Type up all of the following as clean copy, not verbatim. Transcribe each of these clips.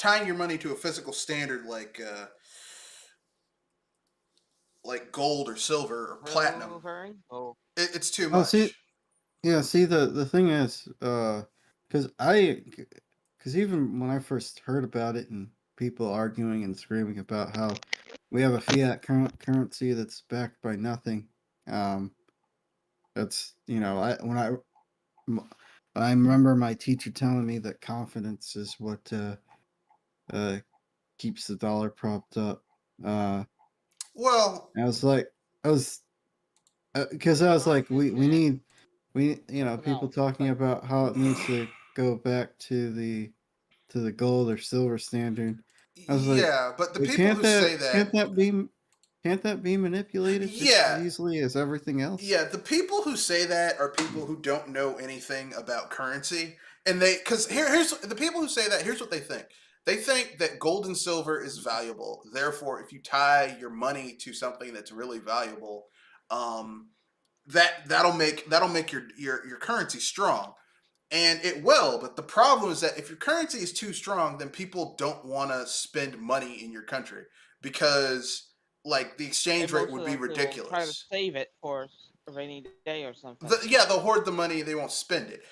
tying your money to a physical standard like gold or silver or platinum, Silver. Oh, it's too Oh, see, much. yeah, see, the thing is, because even when I first heard about it and people arguing and screaming about how we have a fiat currency that's backed by nothing, um, that's I remember my teacher telling me that confidence is what uh keeps the dollar propped up. Well, I was like, I was because I was like, we need people no. talking about how it needs to go back to the gold or silver standard. I was like, yeah, but the well, people who say can't that, that be manipulated just as yeah, easily as everything else? yeah, the people who say that are people who don't know anything about currency, and because here's the people who say that. Here's what they think. They think that gold and silver is valuable. Therefore, if you tie your money to something that's really valuable, um, that'll make your currency strong. And it will, but the problem is that if your currency is too strong, then people don't want to spend money in your country because like the And exchange rate most would of be them will try to ridiculous. save it for a rainy day or something. Yeah, they'll hoard the money, they won't spend it.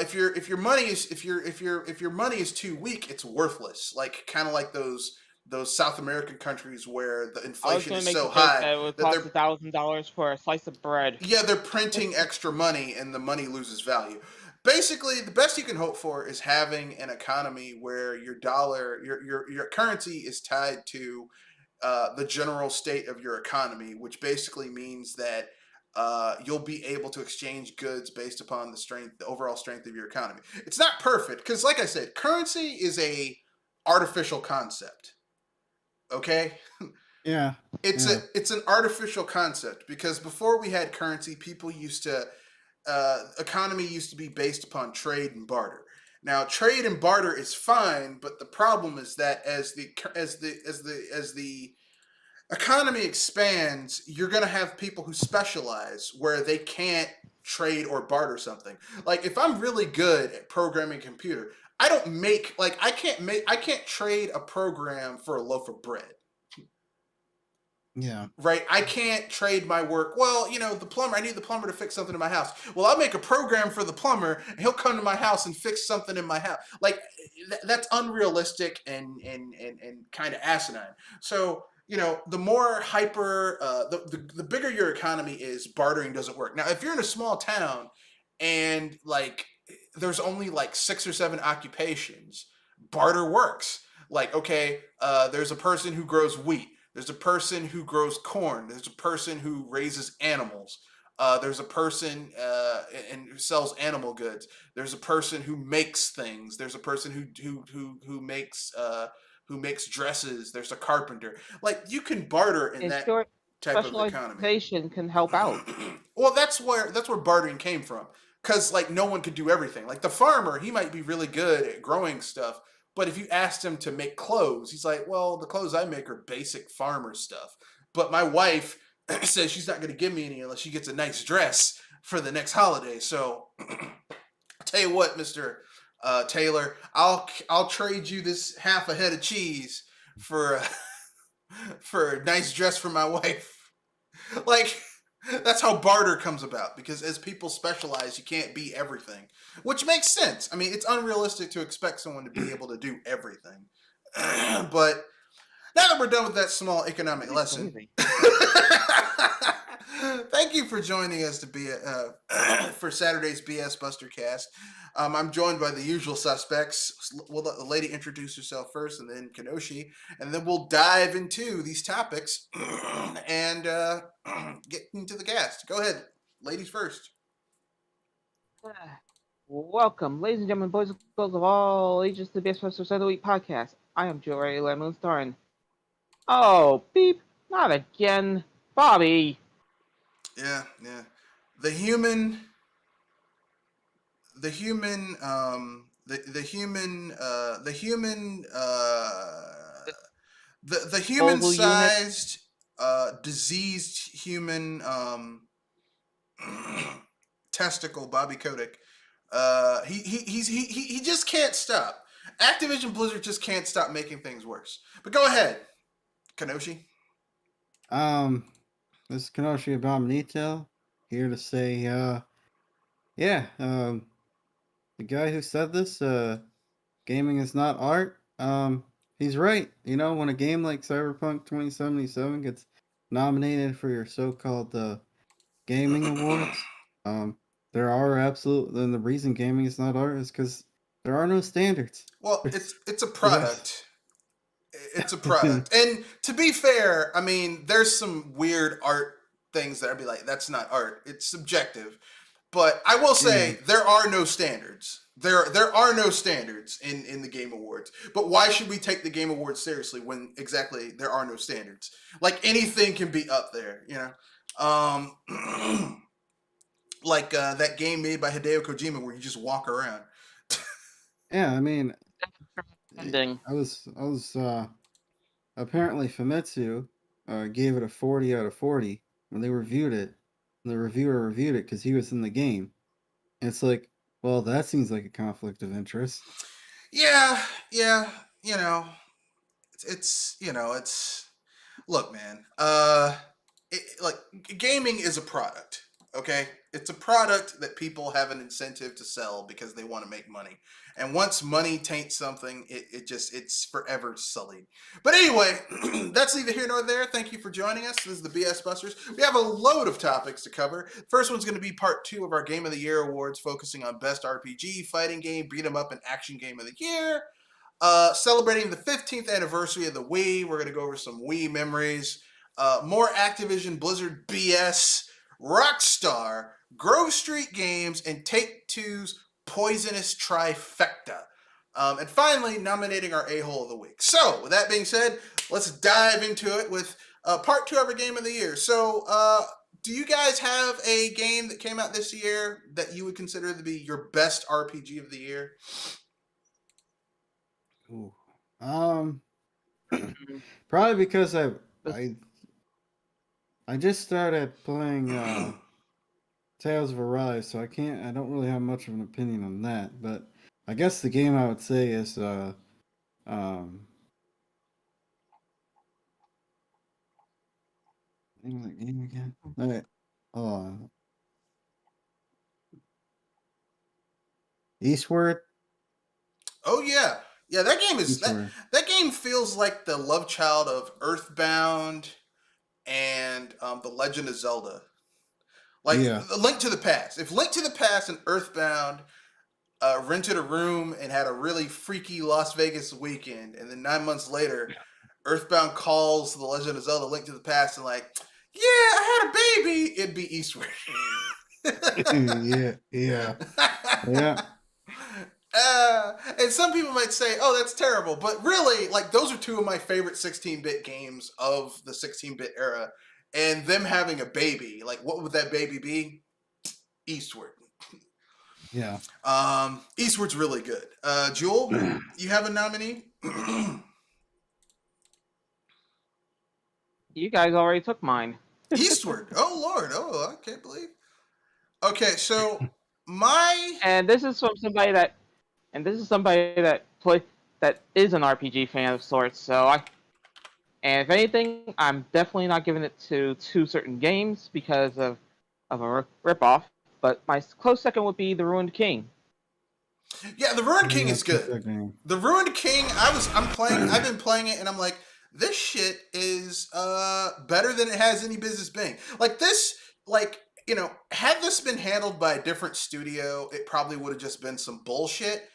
If your money is if your money is too weak, it's worthless. Like kind of like those South American countries where the I was inflation gonna is make so the joke high that it would that cost they're $1,000 for a slice of bread. yeah, they're printing extra money and the money loses value. Basically, the best you can hope for is having an economy where your currency is tied to the general state of your economy, which basically means that you'll be able to exchange goods based upon the overall strength of your economy. It's not perfect because, like I said, currency is a artificial concept. Okay, Yeah, yeah, it's an artificial concept because before we had currency, people used to economy used to be based upon trade and barter. Now, trade and barter is fine, but the problem is that as the economy expands, you're going to have people who specialize where they can't trade or barter something. Like if I'm really good at programming a computer, I don't make like I can't trade a program for a loaf of bread. yeah. Right, I can't trade my work. Well, the plumber. I need the plumber to fix something in my house. Well, I'll make a program for the plumber, and he'll come to my house and fix something in my house. Like that's unrealistic and kind of asinine. So the more hyper, the bigger your economy is, bartering doesn't work. Now, if you're in a small town and like there's only like 6 or 7 occupations, barter works. Like okay, there's a person who grows wheat. There's a person who grows corn. There's a person who raises animals. There's a person and who sells animal goods. There's a person who makes things. There's a person who makes dresses. There's a carpenter. Like you can barter in In that short, type of economy. specialization can help out. Well, that's where bartering came from. Because like no one could do everything. Like the farmer, he might be really good at growing stuff, but if you asked him to make clothes, he's like, well, the clothes I make are basic farmer stuff. But my wife says she's not going to give me any unless she gets a nice dress for the next holiday. So I'll tell you what, Mister Taylor, I'll trade you this half a head of cheese for for a nice dress for my wife. Like that's how barter comes about because as people specialize, you can't be everything, which makes sense. I mean, it's unrealistic to expect someone to be able to do everything. But now that we're done with that small economic Pretty lesson, crazy. thank you for joining us to be for Saturday's BS Buster Cast. I'm joined by the usual suspects. We'll let the lady introduce herself first, and then Kenoshi, and then we'll dive into these topics and get into the cast. Go ahead, ladies first. Welcome, ladies and gentlemen, boys and girls of all ages, to the Best Western of the Week podcast. I am Joey Lemon Starn. Oh, beep! Not again, Bobby. Yeah, yeah. The human, the human, the human Disposal unit. sized diseased human testicle Bobby Kotick. He just can't stop. Activision Blizzard just can't stop making things worse. But go ahead, Kanoshi. This is Kenoshi Abominito here to say, the guy who said this, gaming is not art. He's right. You know, when a game like Cyberpunk 2077 gets nominated for your so-called gaming awards, there are then the reason gaming is not art is because there are no standards. Well, it's a product. It's a product. And to be fair, I mean, there's some weird art things that I'd be like, that's not art. It's subjective. But I will say there are no standards. There are no standards in the Game Awards. But why should we take the Game Awards seriously when exactly there are no standards? Like anything can be up there, you know? Like that game made by Hideo Kojima where you just walk around. Yeah, I mean, Ending. I was apparently Famitsu gave it a 40 out of 40 when they reviewed it. And the reviewer reviewed it because he was in the game. And it's like, well, that seems like a conflict of interest. Yeah, you know, it's you know, it's look, man. Like gaming is a product. Okay, it's a product that people have an incentive to sell because they want to make money. And once money taints something, it's forever sullied. But anyway, that's neither here nor there. Thank you for joining us. This is the BS Busters. We have a load of topics to cover. First one's going to be part 2 of our Game of the Year awards, focusing on best RPG, fighting game, beat 'em up, and action game of the year. Celebrating the 15th anniversary of the Wii. We're going to go over some Wii memories. More Activision Blizzard BS. Rockstar, Grove Street Games, and Take-Two's Poisonous Trifecta. And finally, nominating our A-hole of the week. So, with that being said, let's dive into it with part 2 of our Game of the Year. So, do you guys have a game that came out this year that you would consider to be your best RPG of the year? Ooh. Probably because I just started playing Tales of Arise, so I don't really have much of an opinion on that. But I guess the game I would say is name of that game again? All right. Eastward. Oh yeah, That game is Eastward. that game feels like the love child of Earthbound and The Legend of Zelda. Like Link to the Past. If Link to the Past and Earthbound rented a room and had a really freaky Las Vegas weekend, and then 9 months later, Earthbound calls The Legend of Zelda Link to the Past and like, yeah, I had a baby, it'd be Eastward. yeah. And some people might say, oh, that's terrible. But really, like, those are 2 of my favorite 16-bit games of the 16-bit era. And them having a baby, like, what would that baby be? Eastward. Yeah. Eastward's really good. Jewel, you have a nominee? You guys already took mine. Eastward. Oh, Lord. Oh, I can't believe. Okay, so and this is from somebody that that is an RPG fan of sorts. And if anything, I'm definitely not giving it to 2 certain games because of a ripoff. But my close second would be The Ruined King. Yeah, The Ruined King is good. The Ruined King, I've been playing it, and I'm like, this shit is better than it has any business being. Like this, like, you know, had this been handled by a different studio, it probably would have just been some bullshit.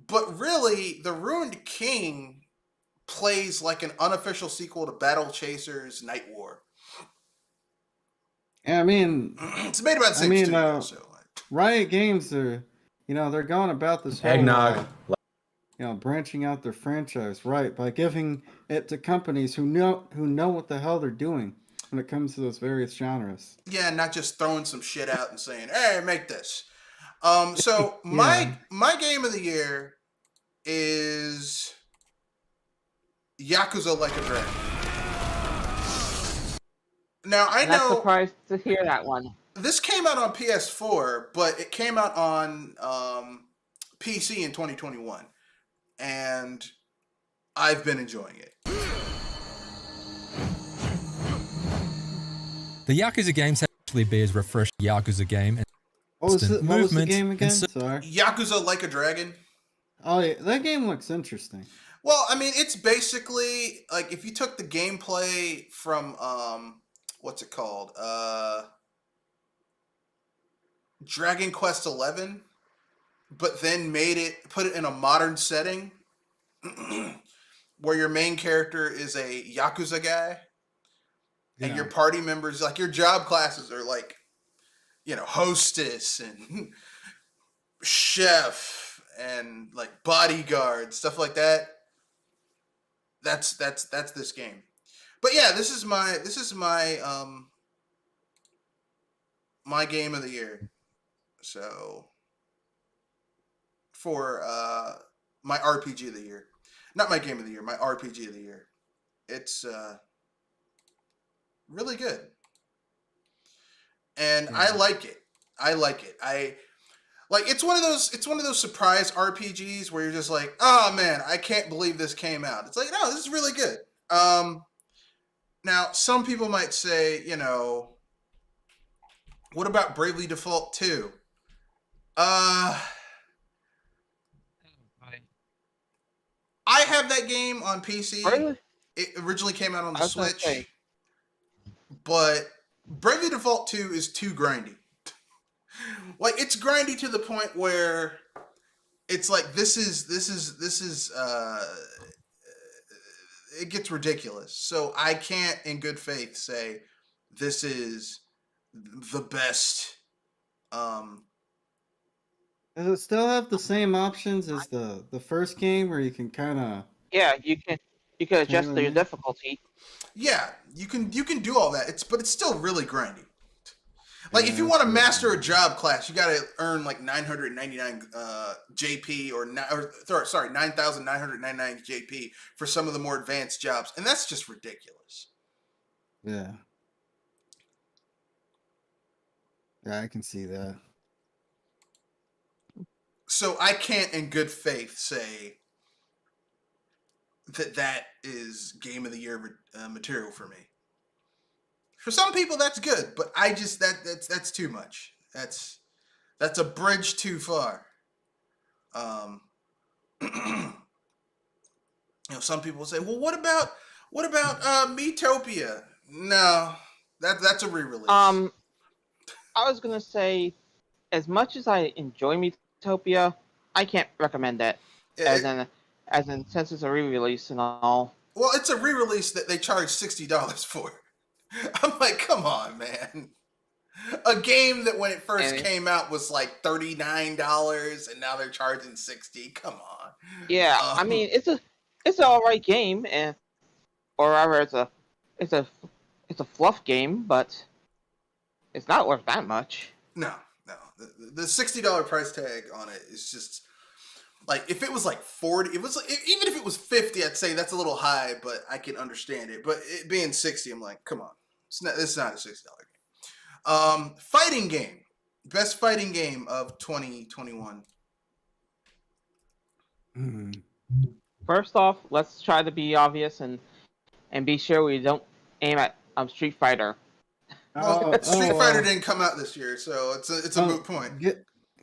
But really, The Ruined King plays like an unofficial sequel to Battle Chasers Night War. Yeah, I mean, it's made by the same studio. Riot Games are, they're going about this eggnog, branching out their franchise, right, by giving it to companies who know what the hell they're doing when it comes to those various genres. Yeah, not just throwing some shit out and saying, "Hey, make this." So my game of the year is Yakuza Like a Dragon. Now I'm not surprised to hear that one. This came out on PS4, but it came out on PC in 2021, and I've been enjoying it. The Yakuza games have actually be as refreshing Yakuza game and What was the movement game and again? so- Sorry. Yakuza Like a Dragon. Oh yeah, that game looks interesting. Well, I mean, it's basically like if you took the gameplay from what's it called? Dragon Quest XI, but then put it in a modern setting where your main character is a Yakuza guy and your party members, like your job classes are like, hostess and chef and like bodyguard, stuff like that. That's this game. But yeah, this is my my game of the year. So for my RPG of the year. Not my game of the year, my RPG of the year. It's really good. And I like it. It's one of those surprise RPGs where you're just like, oh man, I can't believe this came out. It's like, no, this is really good. Now some people might say, what about Bravely Default 2? I have that game on PC. Really? It originally came out on the I was gonna Switch. say. But Bravely Default 2 is too grindy. Like, it's grindy to the point where it's like this is it gets ridiculous. So I can't in good faith say this is the best. Does it still have the same options as the first game, where you can kind of? Yeah, you can adjust your difficulty. Yeah, you can do all that. It's still really grindy. Like, if you want to master a job class, you got to earn like 999 JP or 9,999 JP for some of the more advanced jobs, and that's just ridiculous. Yeah. Yeah, I can see that. So I can't in good faith say that is game of the year material for me. For some people, that's good, but I just that's too much. That's a bridge too far. Some people say, "Well, what about Metopia?" No, that's a re-release. I was gonna say, as much as I enjoy Metopia, I can't recommend that. As in, since it's a re-release and all. Well, it's a re-release that they charge $60 for. I'm like, come on, man. A game that when it first came out was like $39, and now they're charging $60. Come on. Yeah, I mean, it's an alright game, or rather, it's a fluff game, but it's not worth that much. No. The $60 price tag on it is just like, if it was like 40, even if it was 50, I'd say that's a little high, but I can understand it. But it being 60, I'm like, come on. It's not a $60 game. Fighting game. Best fighting game of 2021. First off, let's try to be obvious and be sure we don't aim at Street Fighter. Well, Street Fighter didn't come out this year, so it's a moot point.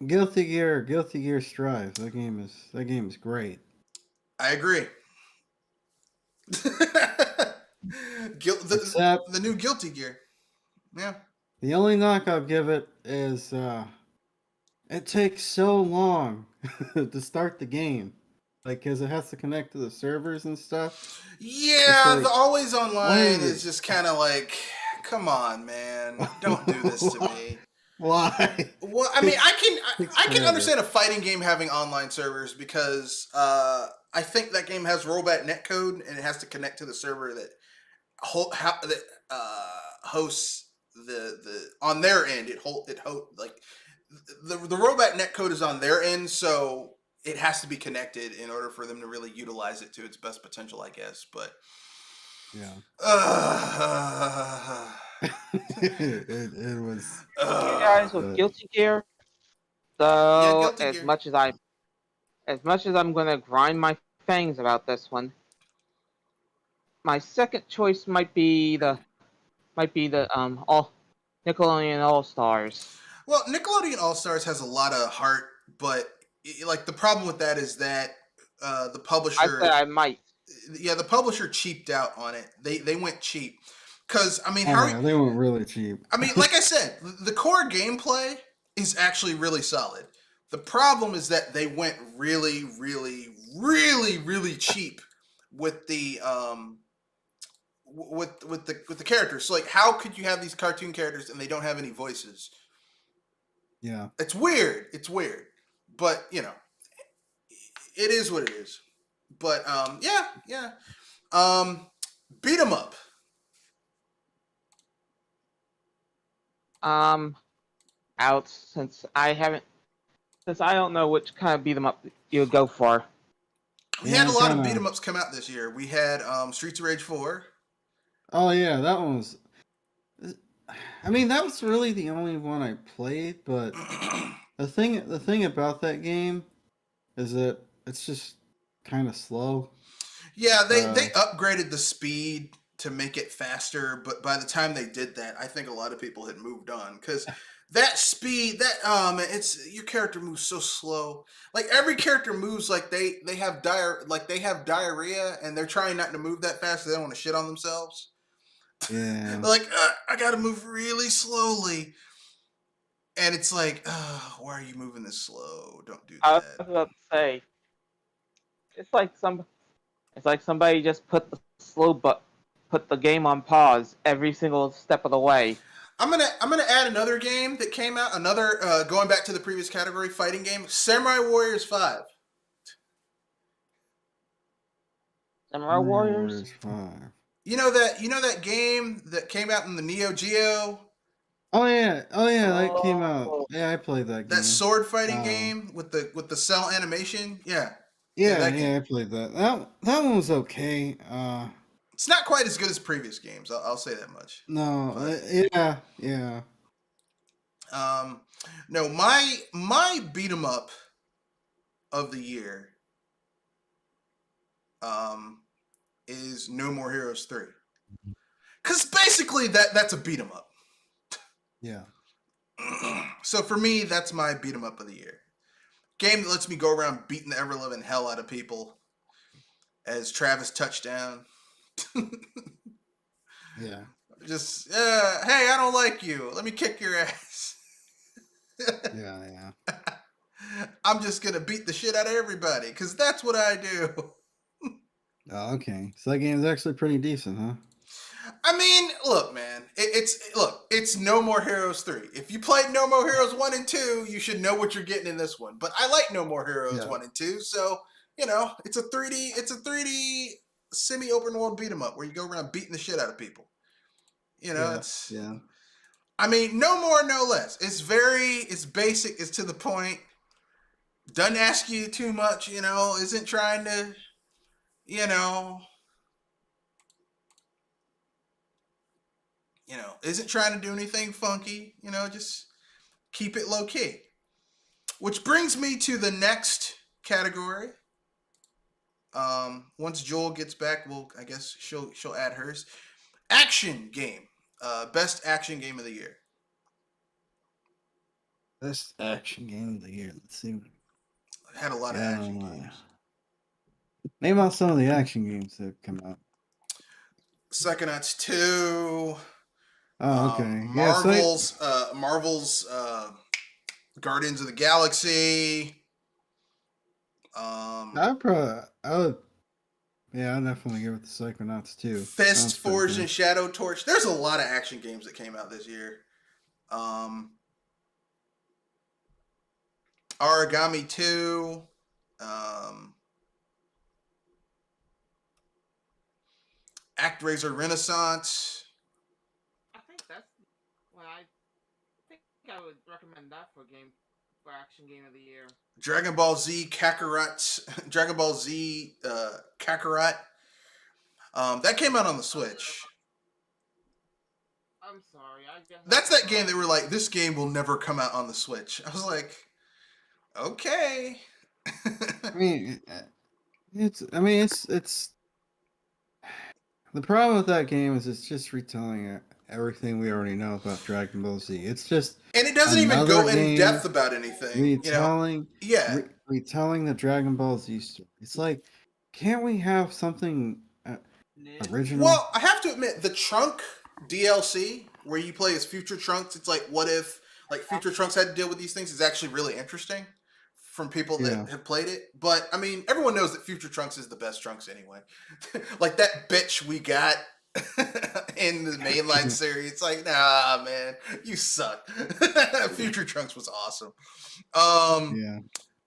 Guilty Gear Strive. That game is great. I agree. The new Guilty Gear. Yeah. The only knock I'll give it is it takes so long to start the game, like, because it has to connect to the servers and stuff. Yeah, like, the always online is just kind of like, come on, man, don't do this to me. Why? Well, I mean, I can understand a fighting game having online servers because I think that game has rollback netcode and it has to connect to the server that hosts the on their end. Like the rollback netcode is on their end, so it has to be connected in order for them to really utilize it to its best potential, I guess. But yeah. It was. You guys with Guilty Gear, so Guilty as Gear. much as I'm gonna grind my things about this one. My second choice might be the all Nickelodeon All Stars. Well, Nickelodeon All Stars has a lot of heart, but like the problem with that is that the I publisher, said I might. yeah, the publisher cheaped out on it. They went cheap because I mean, Oh how? yeah, they went really cheap. I mean, like I said, the core gameplay is actually really solid. The problem is that they went really, really, really, really cheap with the with the characters. So like, how could you have these cartoon characters and they don't have any voices? Yeah. It's weird. It's weird, but you know, it is what it is. But yeah. Beat 'em up. Out since I don't know which kind of beat 'em up you would go for. We Yeah, had a lot of kinda- beat 'em ups come out this year. We had Streets of Rage 4. Oh yeah, that one was. I mean, that was really the only one I played. But the thing about that game is that it's just kind of slow. Yeah, they upgraded the speed to make it faster, but by the time they did that, I think a lot of people had moved on because that speed, it's your character moves so slow. Like every character moves like they have diarrhea, and they're trying not to move that fast. So they don't want to shit on themselves. Yeah. They're like, I got to move really slowly, and it's like, why are you moving this slow? Don't do I was that. about to say, it's like somebody just put the game on pause every single step of the way. I'm gonna add another game that came out. Another going back to the previous category, fighting game, Samurai Warriors 5. Samurai Warriors. 5. You know that game that came out in the Neo Geo, Oh yeah, that came out. Oh. Yeah, I played that game. that sword fighting Oh. game with the cell animation. Yeah, Yeah, that game. I played that. That one was okay. It's not quite as good as previous games. I'll say that much. No, But- yeah. No, my beat 'em up of the year, is No More Heroes 3. Because basically that's a beat 'em up. Yeah. So for me, that's my beat 'em up of the year. Game that lets me go around beating the ever living hell out of people as Travis Touchdown. Yeah. Just hey, I don't like you. Let me kick your ass. Yeah. I'm just gonna beat the shit out of everybody because that's what I do. Oh, okay. So that game's actually pretty decent, huh? I mean, look, man. It's No More Heroes 3. If you played No More Heroes 1 and 2, you should know what you're getting in this one. But I like No More Heroes 1 and 2, so you know, it's a 3D semi-open world beat 'em up where you go around beating the shit out of people. You know, Yeah. I mean, no more, no less. It's basic, it's to the point. Doesn't ask you too much, you know, isn't trying to, isn't trying to do anything funky, just keep it low key. Which brings me to the next category. Once Joel gets back, I guess she'll add hers. Action game. Best action game of the year. Best action game of the year. Let's see. I had a lot of action games. Name out some of the action games that have come out. Psychonauts 2. Oh, okay. Marvel's Guardians of the Galaxy. I'd definitely give it the Psychonauts 2. Fist, Forged, and Shadow Torch. There's a lot of action games that came out this year. Origami 2. ActRaiser Renaissance. I think I would recommend that for action game of the year. Dragon Ball Z Kakarot. Kakarot. That came out on the Switch. I'm sorry. I guess That's that game they were like, this game will never come out on the Switch. I was like, okay. I mean, I mean, it's. The problem with that game is it's just retelling everything we already know about Dragon Ball Z. It's just And it doesn't even another go in game depth about anything. Yeah. retelling the Dragon Ball Z story. It's like, can't we have something original? Well, I have to admit, the Trunk DLC, where you play as Future Trunks, it's like, what if like Future Trunks had to deal with these things, is actually really interesting from people that have played it. But I mean, everyone knows that Future Trunks is the best Trunks anyway. Like that bitch we got in the mainline series, it's like, nah, man, you suck. Future Trunks was awesome.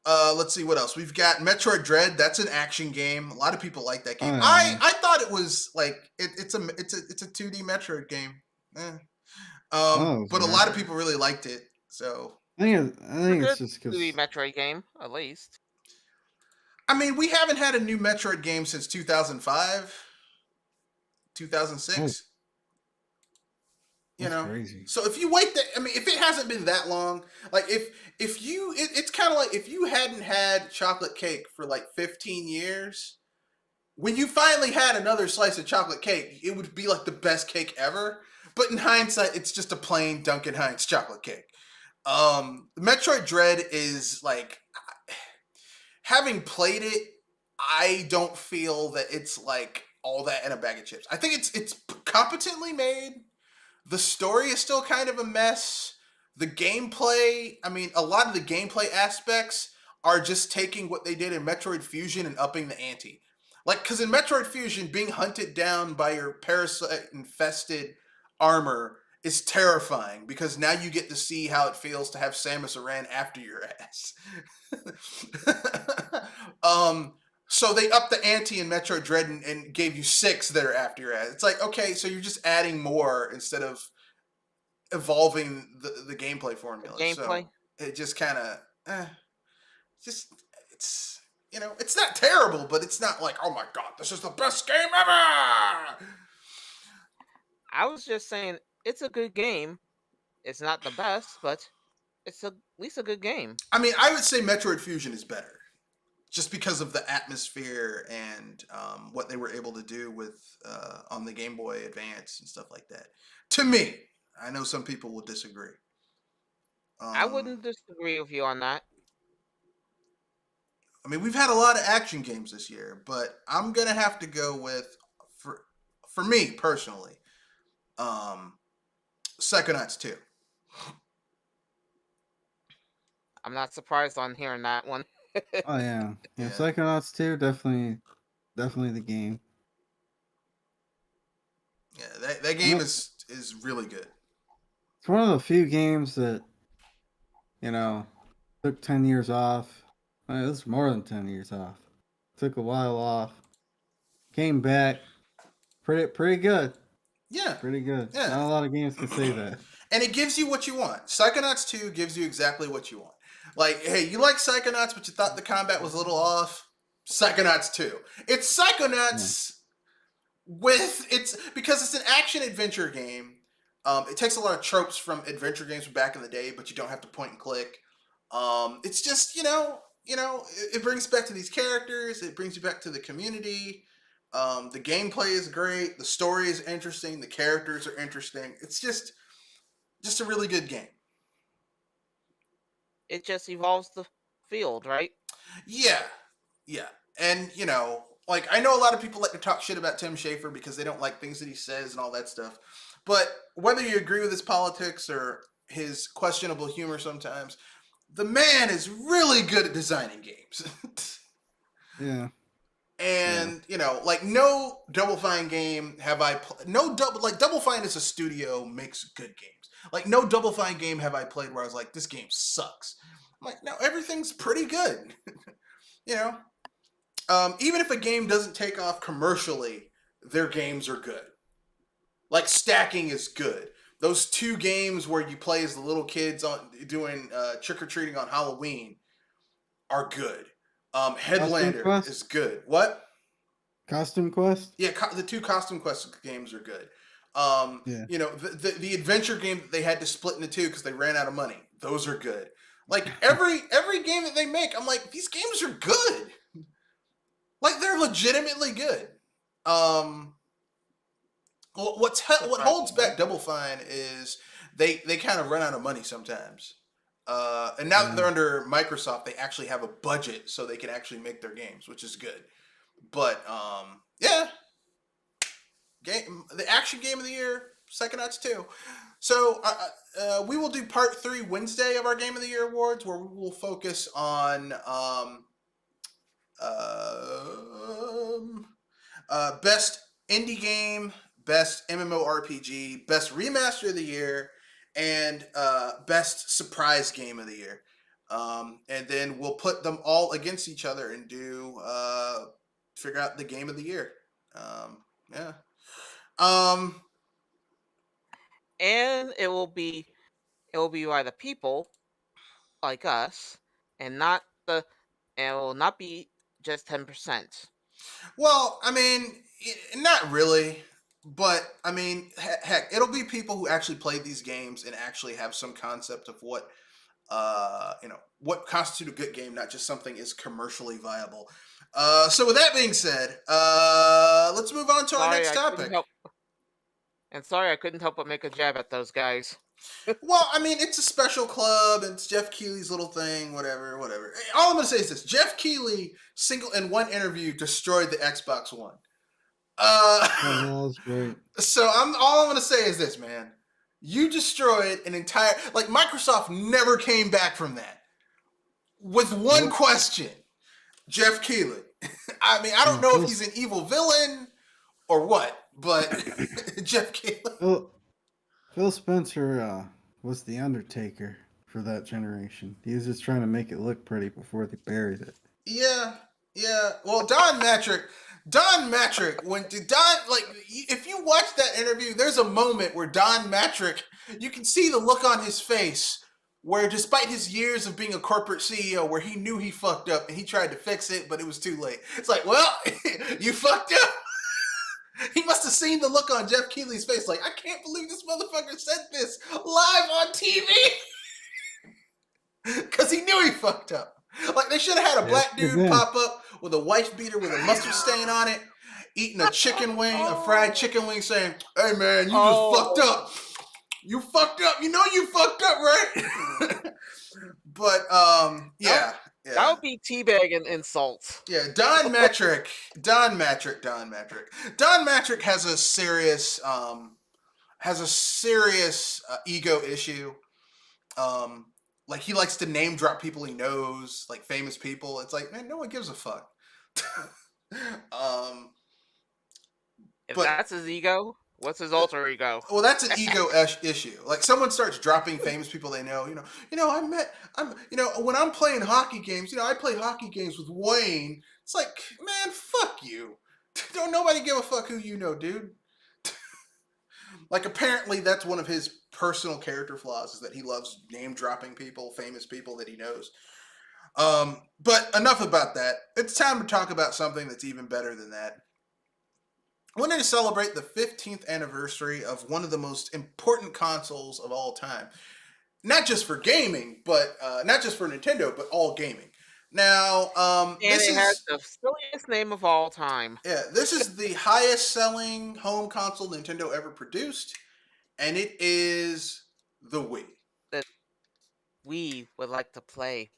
Let's see what else we've got. Metroid Dread. That's an action game. A lot of people like that game. I thought it was like it's a 2D Metroid game. But a lot of people really liked it. So I think it's just because the Metroid game, at least. I mean, we haven't had a new Metroid game since 2005, 2006. You know, crazy. So if you wait, I mean, if it hasn't been that long, like it's kind of like if you hadn't had chocolate cake for like 15 years, when you finally had another slice of chocolate cake, it would be like the best cake ever. But in hindsight, it's just a plain Duncan Hines chocolate cake. Metroid Dread is like, having played it, I don't feel that it's like all that in a bag of chips. I think it's competently made. The story is still kind of a mess. The gameplay, I mean, a lot of the gameplay aspects are just taking what they did in Metroid Fusion and upping the ante. Like, because in Metroid Fusion, being hunted down by your parasite-infested armor is terrifying, because now you get to see how it feels to have Samus Aran after your ass. So they upped the ante in Metroid Dread and gave you 6 that are after your ass. It's like, okay, so you're just adding more instead of evolving the gameplay formula. So it just kind of, it's, you know, it's not terrible, but it's not like, oh my god, this is the best game ever! I was just saying, it's a good game. It's not the best, but it's at least a good game. I mean, I would say Metroid Fusion is better, just because of the atmosphere and what they were able to do with on the Game Boy Advance and stuff like that. To me, I know some people will disagree. I wouldn't disagree with you on that. I mean, we've had a lot of action games this year, but I'm gonna have to go with, for me personally, Psychonauts 2. I'm not surprised on hearing that one. Oh yeah. Psychonauts 2, definitely the game. Yeah, that game is really good. It's one of the few games that, you know, took 10 years off. It was more than 10 years off. Took a while off. Came back. Pretty good. Yeah. Pretty good. Yeah. Not a lot of games can say that. And it gives you what you want. Psychonauts 2 gives you exactly what you want. Like, hey, you like Psychonauts, but you thought the combat was a little off? Psychonauts 2. It's Psychonauts because it's an action-adventure game. It takes a lot of tropes from adventure games from back in the day, but you don't have to point and click. It's just, it brings back to these characters. It brings you back to the community. The gameplay is great. The story is interesting. The characters are interesting. It's just a really good game. It just evolves the field, right? Yeah. And, like, I know a lot of people like to talk shit about Tim Schafer because they don't like things that he says and all that stuff. But whether you agree with his politics or his questionable humor sometimes, the man is really good at designing games. Yeah. And, like, no Double Fine game have I Double Fine as a studio makes good games. Like, no Double Fine game have I played where I was like, this game sucks. I'm like, no, everything's pretty good. Even if a game doesn't take off commercially, their games are good. Like, Stacking is good. Those 2 games where you play as the little kids doing trick-or-treating on Halloween are good. Headlander is good. What? Costume Quest? Yeah, the 2 Costume Quest games are good. The adventure game that they had to split into 2 because they ran out of money. Those are good. Like, every game that they make, I'm like, these games are good. Like they're legitimately good. What holds back Double Fine is they kind of run out of money sometimes. And now that they're under Microsoft, they actually have a budget so they can actually make their games, which is good. But yeah, the action game of the year, Psychonauts 2. So we will do part 3 Wednesday of our Game of the Year awards, where we will focus on best indie game, best MMORPG, best remaster of the year, and best surprise game of the year. And then we'll put them all against each other and do figure out the game of the year. Yeah. And it will be by the people like us, and it will not be just 10%. Well, I mean, not really, but I mean, heck, it'll be people who actually play these games and actually have some concept of what what constitutes a good game, not just something is commercially viable. So with that being said, let's move on to our next topic. Sorry, I couldn't help but make a jab at those guys. Well, I mean, it's a special club, and it's Jeff Keighley's little thing, whatever. All I'm going to say is this. Jeff Keighley, in one interview, destroyed the Xbox One. That was great. So all I'm going to say is this, man. You destroyed an entire... Like, Microsoft never came back from that. With one question. Jeff Keighley. I mean, I don't know if he's an evil villain or what, but Jeff Keighley... Phil Spencer was the Undertaker for that generation. He was just trying to make it look pretty before they buried it. Yeah. Well, Don Matrick, if you watch that interview, there's a moment where Don Matrick, you can see the look on his face where despite his years of being a corporate CEO, where he knew he fucked up and he tried to fix it, but it was too late. It's like, well, you fucked up. He must have seen the look on Jeff Keighley's face, like, I can't believe this motherfucker said this live on TV. Because he knew he fucked up. Like, they should have had a black dude pop up with a wife beater with a mustard stain on it, eating a chicken wing, a fried chicken wing, saying, hey, man, you just fucked up. You fucked up. You know you fucked up, right? But, yeah. That would be teabagging insults. Yeah, Don Matrick has a serious ego issue. Like, he likes to name drop people he knows, like famous people. It's like, man, no one gives a fuck. If that's his ego, what's his alter ego? Well, that's an ego issue. Like, someone starts dropping famous people they know. When I'm playing hockey games, I play hockey games with Wayne. It's like, man, fuck you. Don't nobody give a fuck who you know, dude. Like, apparently that's one of his personal character flaws, is that he loves name dropping people, famous people that he knows. But enough about that. It's time to talk about something that's even better than that. I wanted to celebrate the 15th anniversary of one of the most important consoles of all time. Not just for gaming, but not just for Nintendo, but all gaming. Now, it has the silliest name of all time. Yeah, this is the highest selling home console Nintendo ever produced, and it is the Wii. That we would like to play.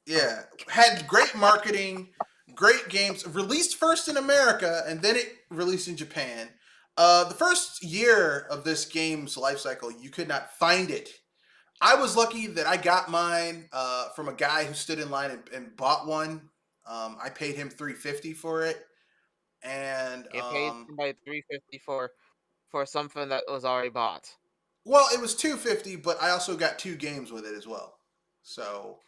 Yeah, had great marketing, great games, released first in America, and then it released in Japan. The first year of this game's life cycle, you could not find it. I was lucky that I got mine from a guy who stood in line and bought one. I paid him $350 for it, and you paid somebody $350 for something that was already bought. Well, it was $250, but I also got 2 games with it as well, so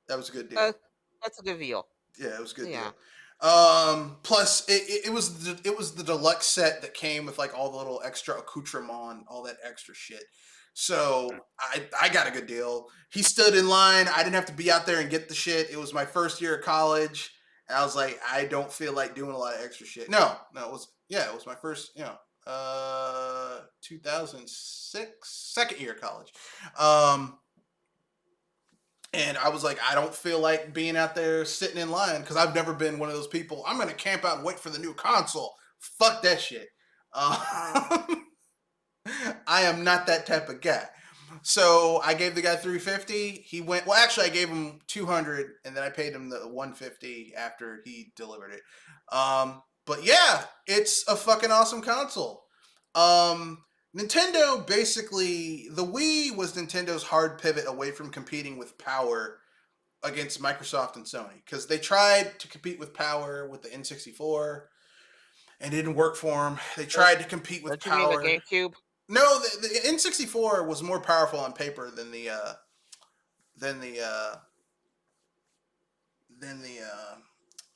that was a good deal. That's a good deal. Yeah, it was a good deal. Plus, it was the deluxe set that came with like all the little extra accoutrement, all that extra shit. So I got a good deal. He stood in line. I didn't have to be out there and get the shit. It was my first year of college, and I was like, I don't feel like doing a lot of extra shit. No, it was my first, 2006, second year of college. And I was like, I don't feel like being out there sitting in line because I've never been one of those people. I'm gonna camp out and wait for the new console. Fuck that shit. I am not that type of guy. So I gave the guy $350. He went. Well, actually, I gave him $200, and then I paid him the $150 after he delivered it. But yeah, it's a fucking awesome console. Nintendo basically, the Wii was Nintendo's hard pivot away from competing with power against Microsoft and Sony, because they tried to compete with power with the N64 and it didn't work for them. They tried to compete with Don't you mean power. the GameCube? No, the N64 was more powerful on paper than the PlayStation.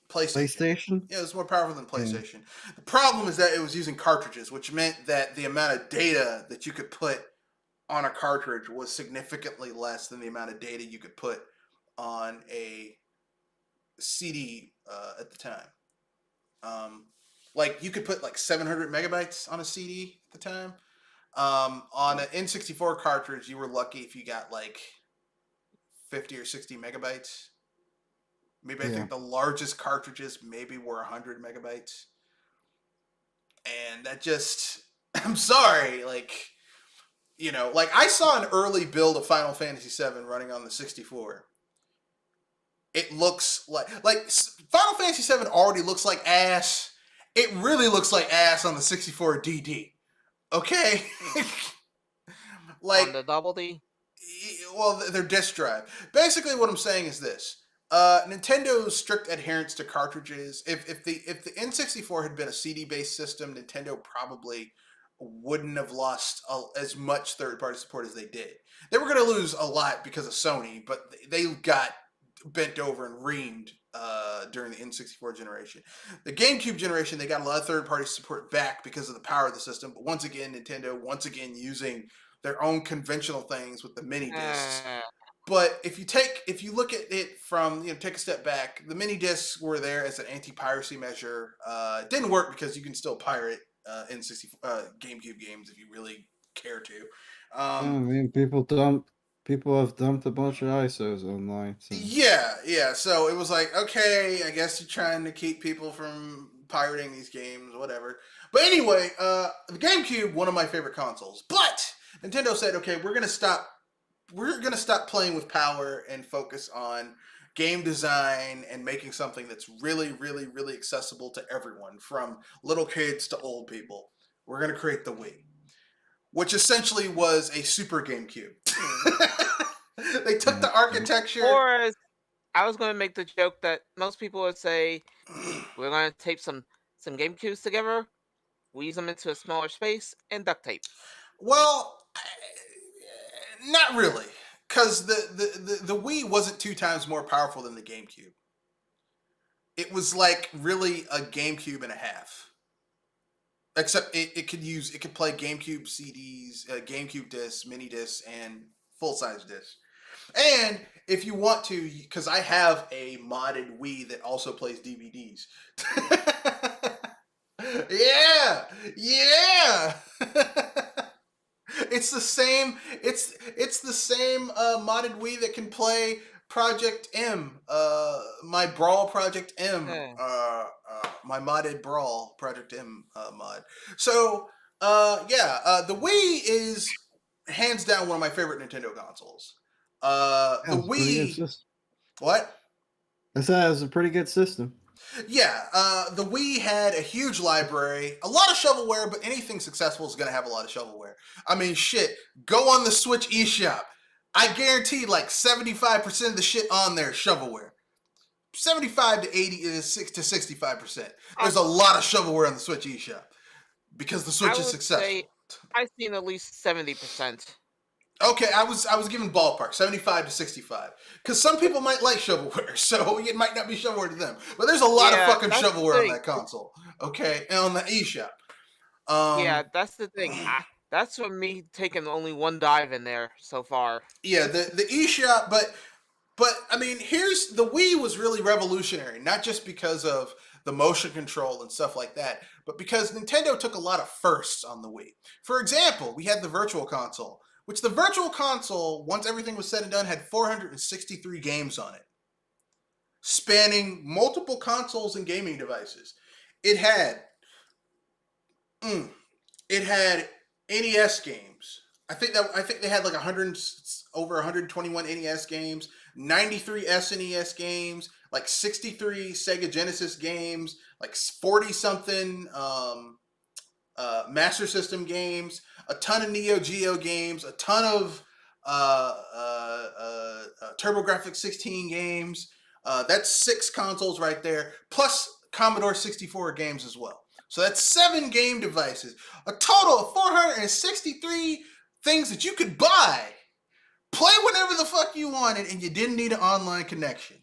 PlayStation? Yeah, it was more powerful than PlayStation. The problem is that it was using cartridges, which meant that the amount of data that you could put on a cartridge was significantly less than the amount of data you could put on a CD at the time. Like you could put like 700 megabytes on a CD at the time. On an N64 cartridge, you were lucky if you got like 50 or 60 megabytes. Maybe I think the largest cartridges maybe were 100 megabytes. And that just, I'm sorry, like, you know, like I saw an early build of Final Fantasy VII running on the 64. It looks like Final Fantasy VII already looks like ass. It really looks like ass on the 64 DD. Okay? Like On the Double D? Well, their disk drive. Basically, what I'm saying is this: Nintendo's strict adherence to cartridges. If the N64 had been a CD-based system, Nintendo probably wouldn't have lost as much third-party support as they did. They were going to lose a lot because of Sony, but they got bent over and reamed during the N64 generation. The GameCube generation, they got a lot of third-party support back because of the power of the system. But once again, Nintendo, using their own conventional things with the mini discs. But if you look at it from, take a step back, the mini discs were there as an anti-piracy measure. It didn't work because you can still pirate GameCube games if you really care to. I mean, people have dumped a bunch of ISOs online. So. Yeah. So it was like, okay, I guess you're trying to keep people from pirating these games, whatever. But anyway, the GameCube, one of my favorite consoles. But Nintendo said, okay, we're gonna stop playing with power and focus on game design and making something that's really, really, really accessible to everyone, from little kids to old people. We're gonna create the Wii, which essentially was a super GameCube. They took the architecture. Or I was going to make the joke that most people would say, we're going to tape some GameCubes together, weave them into a smaller space, and duct tape. Well, not really, because the Wii wasn't 2 times more powerful than the GameCube. It was like really a GameCube and a half. Except it could play GameCube CDs, GameCube discs, mini discs, and full-size discs. And if you want to, because I have a modded Wii that also plays DVDs. Yeah. It's the same. It's the same modded Wii that can play Project M, my Brawl Project M, my modded Brawl Project M mod. So the Wii is hands down one of my favorite Nintendo consoles. The Wii. What? I said it was a pretty good system. Yeah, the Wii had a huge library, a lot of shovelware, but anything successful is going to have a lot of shovelware. I mean, shit, go on the Switch eShop. I guarantee like 75% of the shit on there is shovelware. 75 to 80 is 6 to 65%. There's a lot of shovelware on the Switch eShop because the Switch is successful. I've seen at least 70%. Okay, I was giving ballpark 75 to 65 because some people might like shovelware, so it might not be shovelware to them. But there's a lot of fucking shovelware on that console. Okay, and on the eShop. Yeah, that's the thing. That's from me taking only one dive in there so far. Yeah, the eShop, but I mean, the Wii was really revolutionary, not just because of the motion control and stuff like that, but because Nintendo took a lot of firsts on the Wii. For example, we had the Virtual Console, which the Virtual Console, once everything was said and done, had 463 games on it, spanning multiple consoles and gaming devices. It had NES games. I think they had like 100 over 121 NES games, 93 SNES games, like 63 Sega Genesis games, like 40 something Master System games, a ton of Neo Geo games, a ton of TurboGrafx 16 games. That's 6 consoles right there, plus Commodore 64 games as well. So that's 7 game devices, a total of 463 things that you could buy, play whenever the fuck you wanted, and you didn't need an online connection.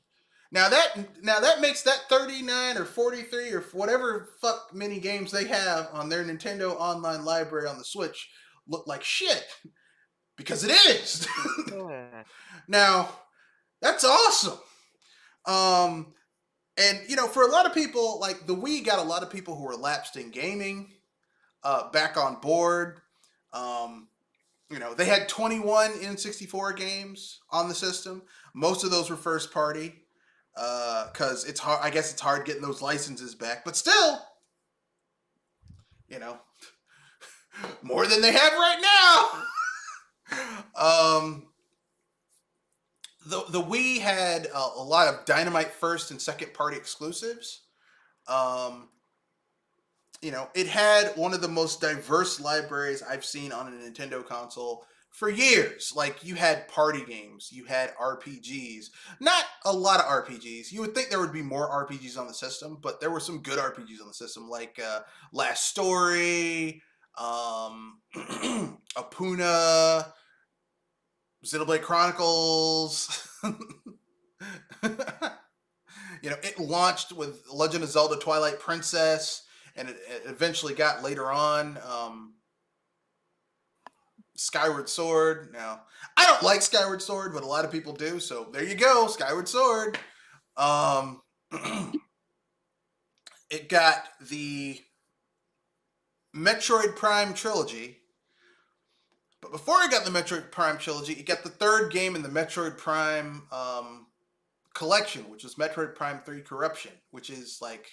Now that makes that 39 or 43 or whatever fuck many games they have on their Nintendo Online library on the Switch look like shit, because it is. Yeah. Now, that's awesome. And for a lot of people, like the Wii got a lot of people who were lapsed in gaming back on board. They had 21 N64 games on the system. Most of those were first party, because it's hard. I guess it's hard getting those licenses back, but still, more than they have right now. The Wii had a lot of Dynamite first and second party exclusives. It had one of the most diverse libraries I've seen on a Nintendo console for years. Like, you had party games, you had RPGs. Not a lot of RPGs. You would think there would be more RPGs on the system, but there were some good RPGs on the system, like Last Story, Apuna, Xenoblade Chronicles. It launched with Legend of Zelda Twilight Princess, and it eventually got later on Skyward Sword. Now, I don't like Skyward Sword, but a lot of people do, so there you go, Skyward Sword. It got the Metroid Prime trilogy. But before it got the Metroid Prime trilogy, it got the third game in the Metroid Prime collection, which was Metroid Prime 3 Corruption, which is like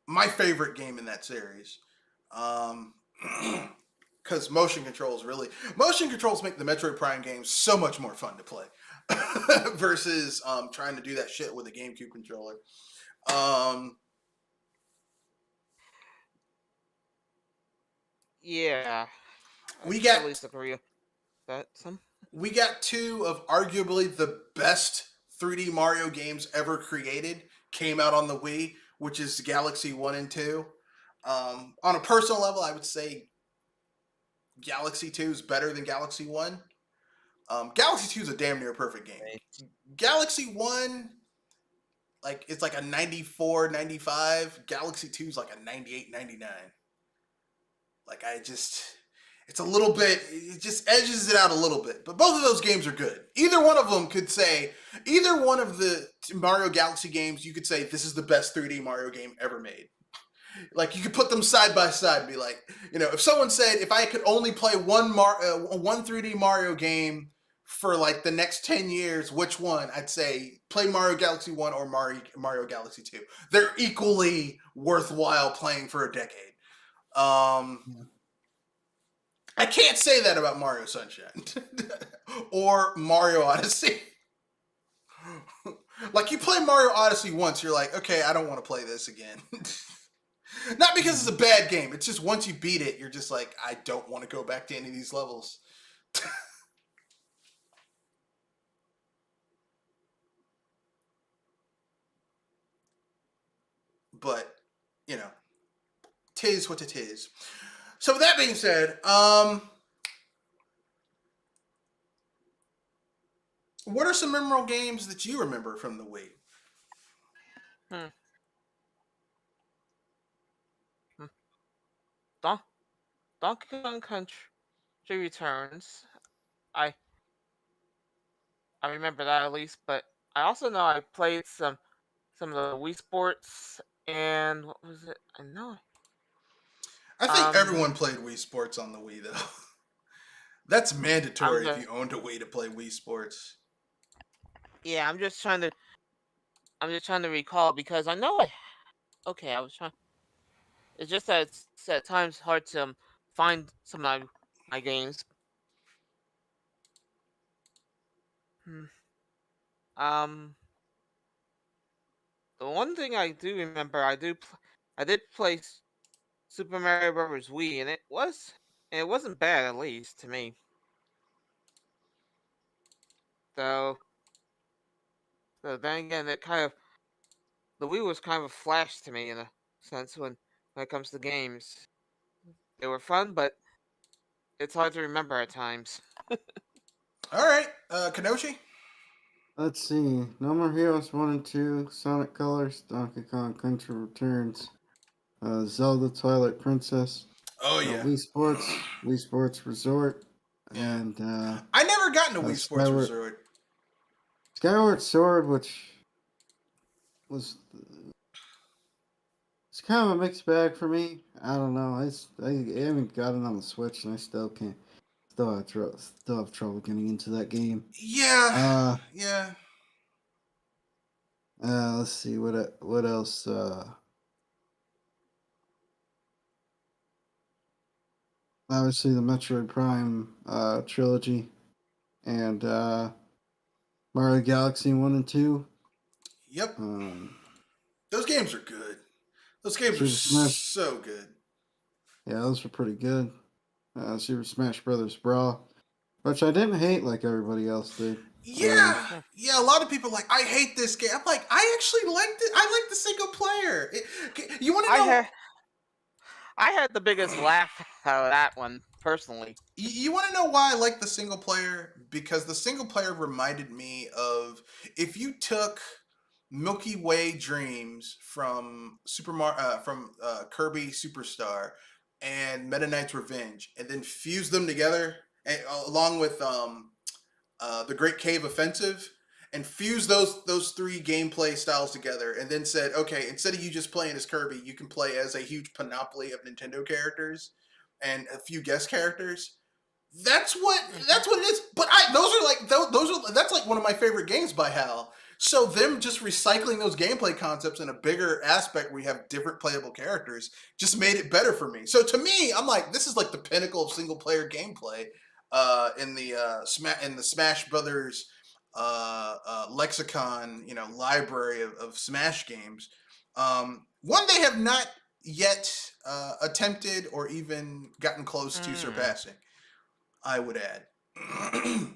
my favorite game in that series. Because motion controls make the Metroid Prime games so much more fun to play versus trying to do that shit with a GameCube controller. Yeah. We I got at least agree with that. we got 2 of arguably the best 3D Mario games ever created came out on the Wii, which is Galaxy 1 and 2. On a personal level, I would say Galaxy 2 is better than Galaxy 1. Galaxy 2 is a damn near perfect game. Galaxy 1, it's like a 94, 95. Galaxy 2 is like a 98, 99. It's a little bit, it just edges it out a little bit. But both of those games are good. Either one of them could say, either one of the Mario Galaxy games, you could say, this is the best 3D Mario game ever made. Like, you could put them side by side and be like, if someone said, if I could only play one 3D Mario game for like the next 10 years, which one? I'd say play Mario Galaxy 1 or Mario Galaxy 2. They're equally worthwhile playing for a decade. I can't say that about Mario Sunshine or Mario Odyssey. Like, you play Mario Odyssey once, you're like, okay, I don't want to play this again. Not because it's a bad game. It's just once you beat it, you're just like, I don't want to go back to any of these levels. But, tis what it is. So with that being said, what are some memorable games that you remember from the Wii? Donkey Kong Country Returns. I remember that at least, but I also know I played some of the Wii Sports, and what was it? I know. I think everyone played Wii Sports on the Wii, though. That's mandatory if just, you owned a Wii to play Wii Sports. yeah, I'm just trying to recall because I know okay, I was trying. It's just that it's at times hard to find some of my games. Hmm. Um, the one thing I do remember, I did play Super Mario Bros. Wii, and it wasn't bad, at least to me. So, so then again, the Wii was kind of a flash to me in a sense when it comes to games. They were fun, but it's hard to remember at times. All right, Kenoshi. Let's see. No More Heroes 1 and 2, Sonic Colors, Donkey Kong Country Returns, Zelda Twilight Princess, Oh yeah, Wii Sports Resort, yeah. and I never got into Wii Sports Skyward Sword, which was it's kind of a mixed bag for me. I don't know. I haven't got it on the Switch, and I still can't. Still have trouble getting into that game. Yeah, yeah. Let's see what else. Obviously, the Metroid Prime trilogy, and Mario Galaxy 1 and 2. Yep. Um, Those games are good. Those games are Super Smash. so good. Yeah, those were pretty good. Super Smash Brothers Brawl, which I didn't hate like everybody else did. Yeah, yeah. A lot of people are like, I hate this game. I'm like, I actually liked it. I like the single player. You want to know? I had the biggest laugh out of that one personally. You want to know why I like the single player? Because the single player reminded me of if you took Milky Way Dreams from Kirby Superstar and Meta Knight's Revenge, and then fused them together, along with the Great Cave Offensive, and fuse those three gameplay styles together, and then said, okay, instead of you just playing as Kirby, you can play as a huge panoply of Nintendo characters and a few guest characters. That's what it is. But that's like one of my favorite games by Hal. So them just recycling those gameplay concepts in a bigger aspect where you have different playable characters just made it better for me. So to me, I'm like, this is like the pinnacle of single player gameplay in the Smash Brothers lexicon, library of Smash games. One they have not yet attempted or even gotten close to surpassing, I would add. Mm-hmm.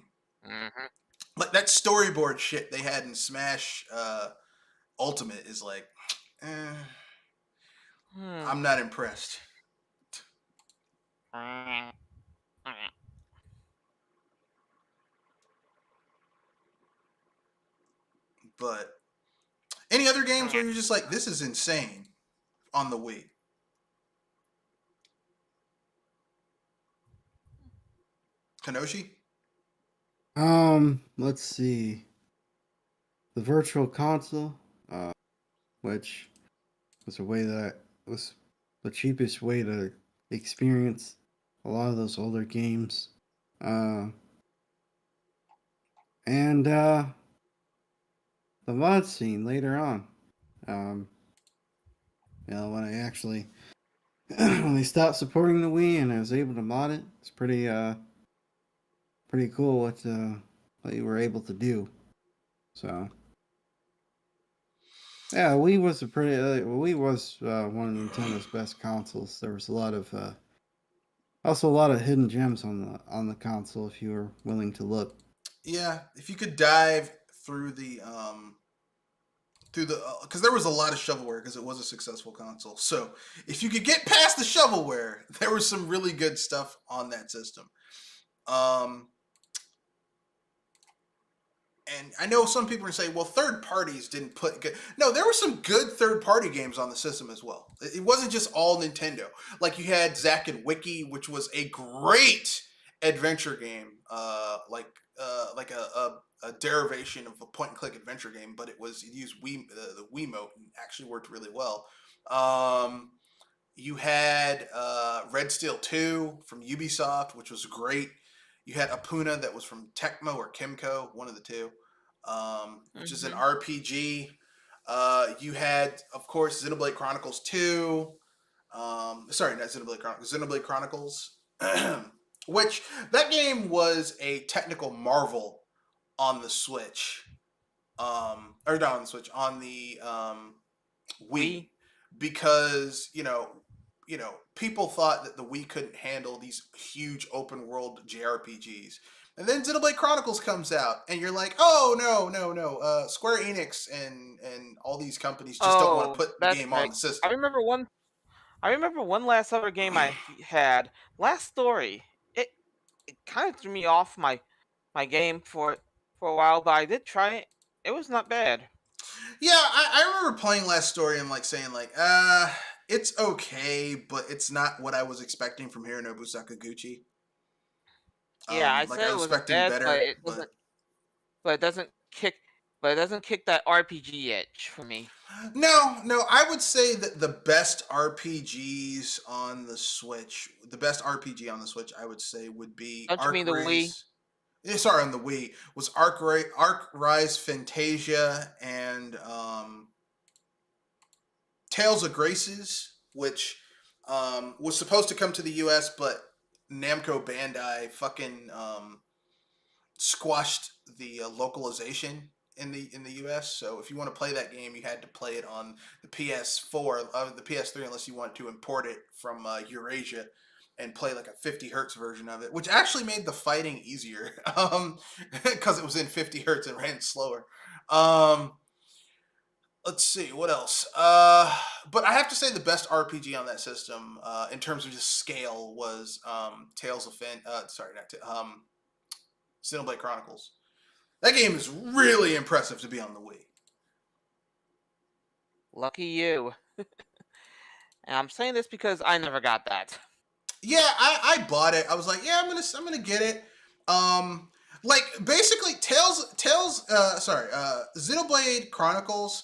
Like that storyboard shit they had in Smash Ultimate is like, I'm not impressed. But any other games where you're just like, this is insane on the Wii? Kenoshi? Let's see. The Virtual Console, which was was the cheapest way to experience a lot of those older games. And the mod scene later on. When I actually when they stopped supporting the Wii and I was able to mod it, it's pretty cool what you were able to do. So yeah, Wii was one of Nintendo's best consoles. There was also a lot of hidden gems on the console if you were willing to look. Yeah, if you could dive through the because there was a lot of shovelware because it was a successful console. So if you could get past the shovelware, there was some really good stuff on that system. And I know some people are saying, well, third parties didn't put good. No, there were some good third party games on the system as well. It wasn't just all Nintendo. Like you had Zack and Wiki, which was a great adventure game, like a derivation of a point and click adventure game, but it used the Wiimote and actually worked really well. You had Red Steel 2 from Ubisoft, which was great. You had Apuna that was from Tecmo or Kimco, one of the two, which is an Mhm. RPG. You had, of course, Xenoblade Chronicles 2. Sorry, not Xenoblade Chronicles. Xenoblade Chronicles, which that game was a technical marvel on the Switch. Or not on the Switch, on the Wii, Wii. because people thought that the Wii couldn't handle these huge open world JRPGs. And then Xenoblade Chronicles comes out, and you're like, oh no, Square Enix and all these companies just don't want to Oh, put the that's game on right. the I system. remember one. I remember one last other game I had. Last Story. It kind of threw me off my game for a while, but I did try it. It was not bad. Yeah, I remember playing Last Story and like saying like, it's okay, but it's not what I was expecting from Hironobu Sakaguchi. Yeah, I Like said I it was wasn't expecting bad, but better, it but doesn't. But it doesn't kick. But it doesn't kick that RPG itch for me. no, I would say that the best RPGs on the Switch, the best RPG on the Switch, I would say would be Don't you Arc mean the Wii? Rise. Sorry, on the Wii was Arc Rise Fantasia and Tales of Graces, which was supposed to come to the U.S., but Namco Bandai fucking squashed the localization in the U.S. So if you want to play that game, you had to play it on the PS4, the PS3, unless you wanted to import it from Eurasia and play like a 50 hertz version of it, which actually made the fighting easier because it was in 50 hertz and ran slower. Um, let's see what else. But I have to say the best RPG on that system, in terms of just scale, was Tales of sorry, not Xenoblade Chronicles. That game is really impressive to be on the Wii. Lucky you. And I'm saying this because I never got that. Yeah, I bought it. I was like, yeah, I'm gonna get it. Like basically, Xenoblade Chronicles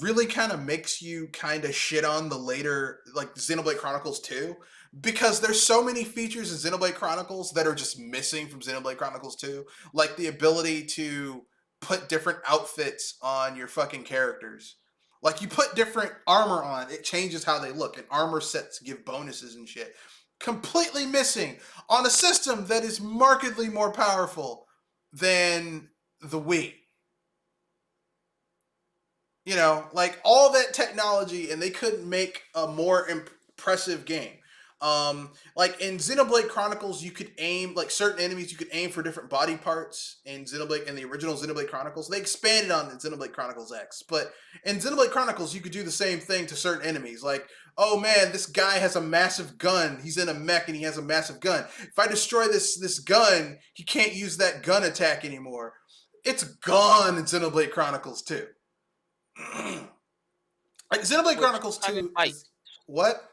really kind of makes you kind of shit on the later, like Xenoblade Chronicles 2, because there's so many features in Xenoblade Chronicles that are just missing from Xenoblade Chronicles 2, like the ability to put different outfits on your fucking characters. Like you put different armor on, it changes how they look, and armor sets give bonuses and shit. Completely missing on a system that is markedly more powerful than the Wii. Like all that technology, and they couldn't make a more impressive game. Like in Xenoblade Chronicles, you could aim like certain enemies. You could aim for different body parts in the original Xenoblade Chronicles. They expanded on the Xenoblade Chronicles X, but in Xenoblade Chronicles, you could do the same thing to certain enemies. Like, oh man, this guy has a massive gun. He's in a mech and he has a massive gun. If I destroy this gun, he can't use that gun attack anymore. It's gone in Xenoblade Chronicles 2. Like Xenoblade Which Chronicles kind of 2 is bites. what?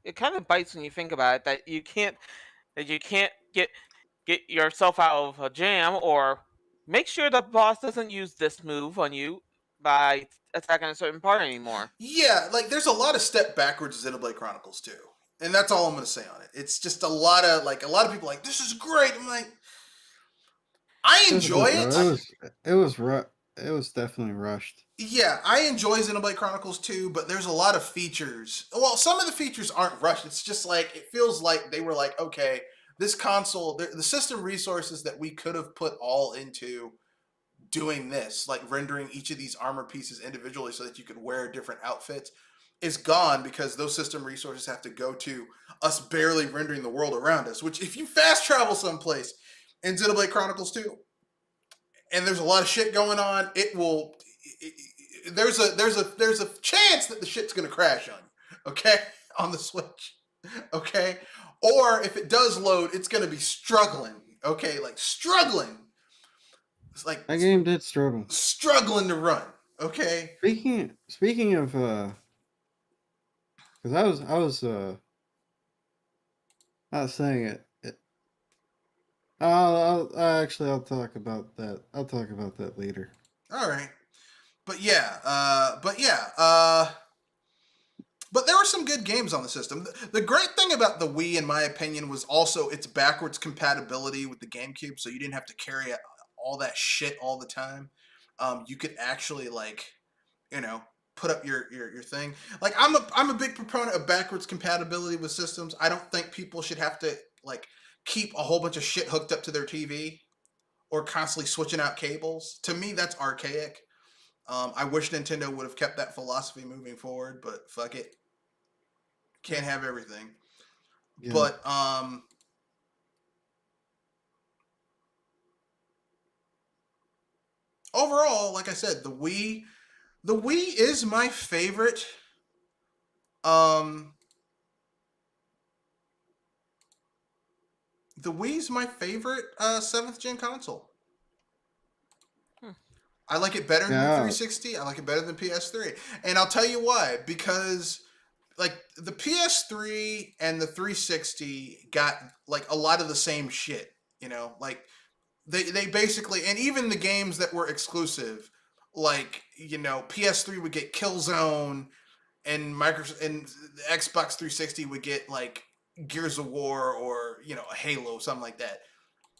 It kind of bites when you think about it that you can't get yourself out of a jam or make sure the boss doesn't use this move on you by attacking a certain part anymore. Yeah, like there's a lot of step backwards in Xenoblade Chronicles 2. And that's all I'm gonna say on it. It's just a lot of people like, this is great. I'm like, I It was a enjoy bit it. it was definitely rushed. Yeah, I enjoy Xenoblade Chronicles 2, but there's a lot of features. Well, some of the features aren't rushed. It's just like it feels like they were like, okay, this console, the system resources that we could have put all into doing this, like rendering each of these armor pieces individually so that you could wear different outfits, is gone because those system resources have to go to us barely rendering the world around us. Which, if you fast travel someplace in Xenoblade Chronicles 2, and there's a lot of shit going on, it will. There's a chance that the shit's gonna crash on you. Okay, on the Switch. Okay, or if it does load, it's gonna be struggling. Okay, like struggling. It's like That game did struggle. struggling to run. Okay. Speaking of because I was saying it. I'll talk about that. I'll talk about that later. All right. But yeah. But there were some good games on the system. The great thing about the Wii, in my opinion, was also its backwards compatibility with the GameCube, so you didn't have to carry all that shit all the time. You could actually put up your thing. Like I'm a big proponent of backwards compatibility with systems. I don't think people should have to keep a whole bunch of shit hooked up to their TV or constantly switching out cables. To me, that's archaic. I wish Nintendo would have kept that philosophy moving forward, but fuck it. Can't have everything. Yeah. But overall, like I said, the Wii is my favorite. The Wii's my favorite 7th gen console. I like it better than the Yeah. 360. I like it better than PS3. And I'll tell you why. Because the PS3 and the 360 got a lot of the same shit. They basically, and even the games that were exclusive, PS3 would get Killzone, and the Xbox 360 would get Gears of War or Halo, something like that.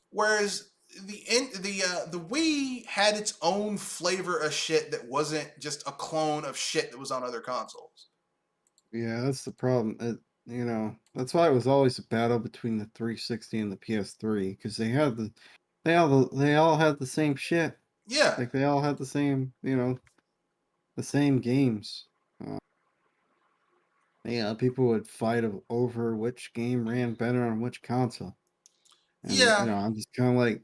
Whereas the Wii had its own flavor of shit that wasn't just a clone of shit that was on other consoles. Yeah, that's the problem. That's why it was always a battle between the 360 and the PS3 because they all had the same shit. Yeah. Like they all had the same, the same games. People would fight over which game ran better on which console. And, Yeah. I'm just kind of like,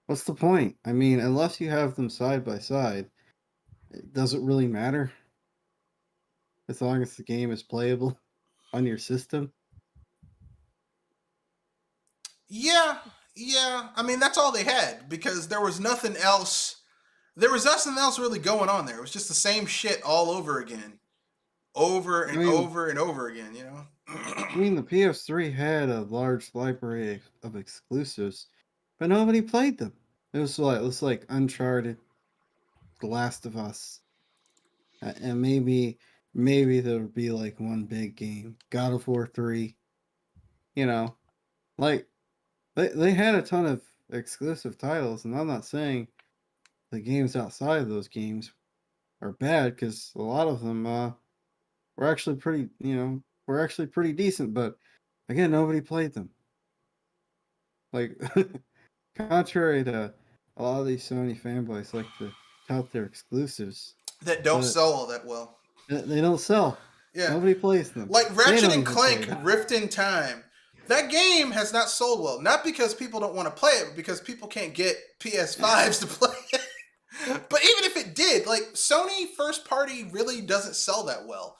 what's the point? I mean, unless you have them side by side, it doesn't really matter. As long as the game is playable on your system. Yeah. I mean, that's all they had because there was nothing else. There was nothing else really going on there. It was just the same shit all over again. Over and over and over again, I mean, the PS3 had a large library of exclusives, but nobody played them. It was like Uncharted, The Last of Us, and maybe there would be one big game, God of War 3. Like they had a ton of exclusive titles, and I'm not saying the games outside of those games are bad because a lot of them were actually pretty decent, but again, nobody played them. Contrary to a lot of these Sony fanboys like to tout their exclusives that don't sell all that well. They don't sell. Yeah. Nobody plays them. Like Ratchet and Clank Rift in Time. That game has not sold well. Not because people don't want to play it, but because people can't get PS5s to play it. But even if it did, Sony first party really doesn't sell that well.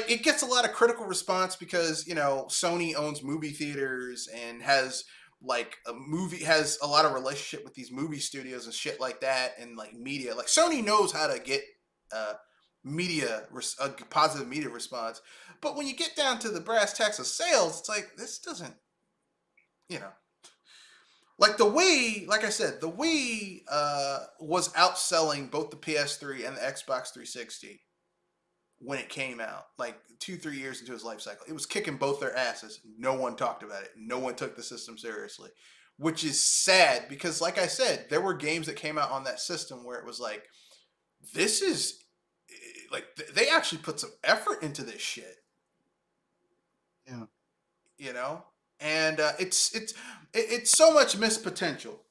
It gets a lot of critical response because, Sony owns movie theaters and has has a lot of relationship with these movie studios and shit like that, and media. Sony knows how to get a positive media response. But when you get down to the brass tacks of sales, it's this doesn't, the Wii, like I said, the Wii was outselling both the PS3 and the Xbox 360 when it came out, 2-3 years into its life cycle. It was kicking both their asses. No one talked about it. No one took the system seriously, which is sad because, like I said, there were games that came out on that system where it was this is, they actually put some effort into this shit. Yeah. And it's so much missed potential.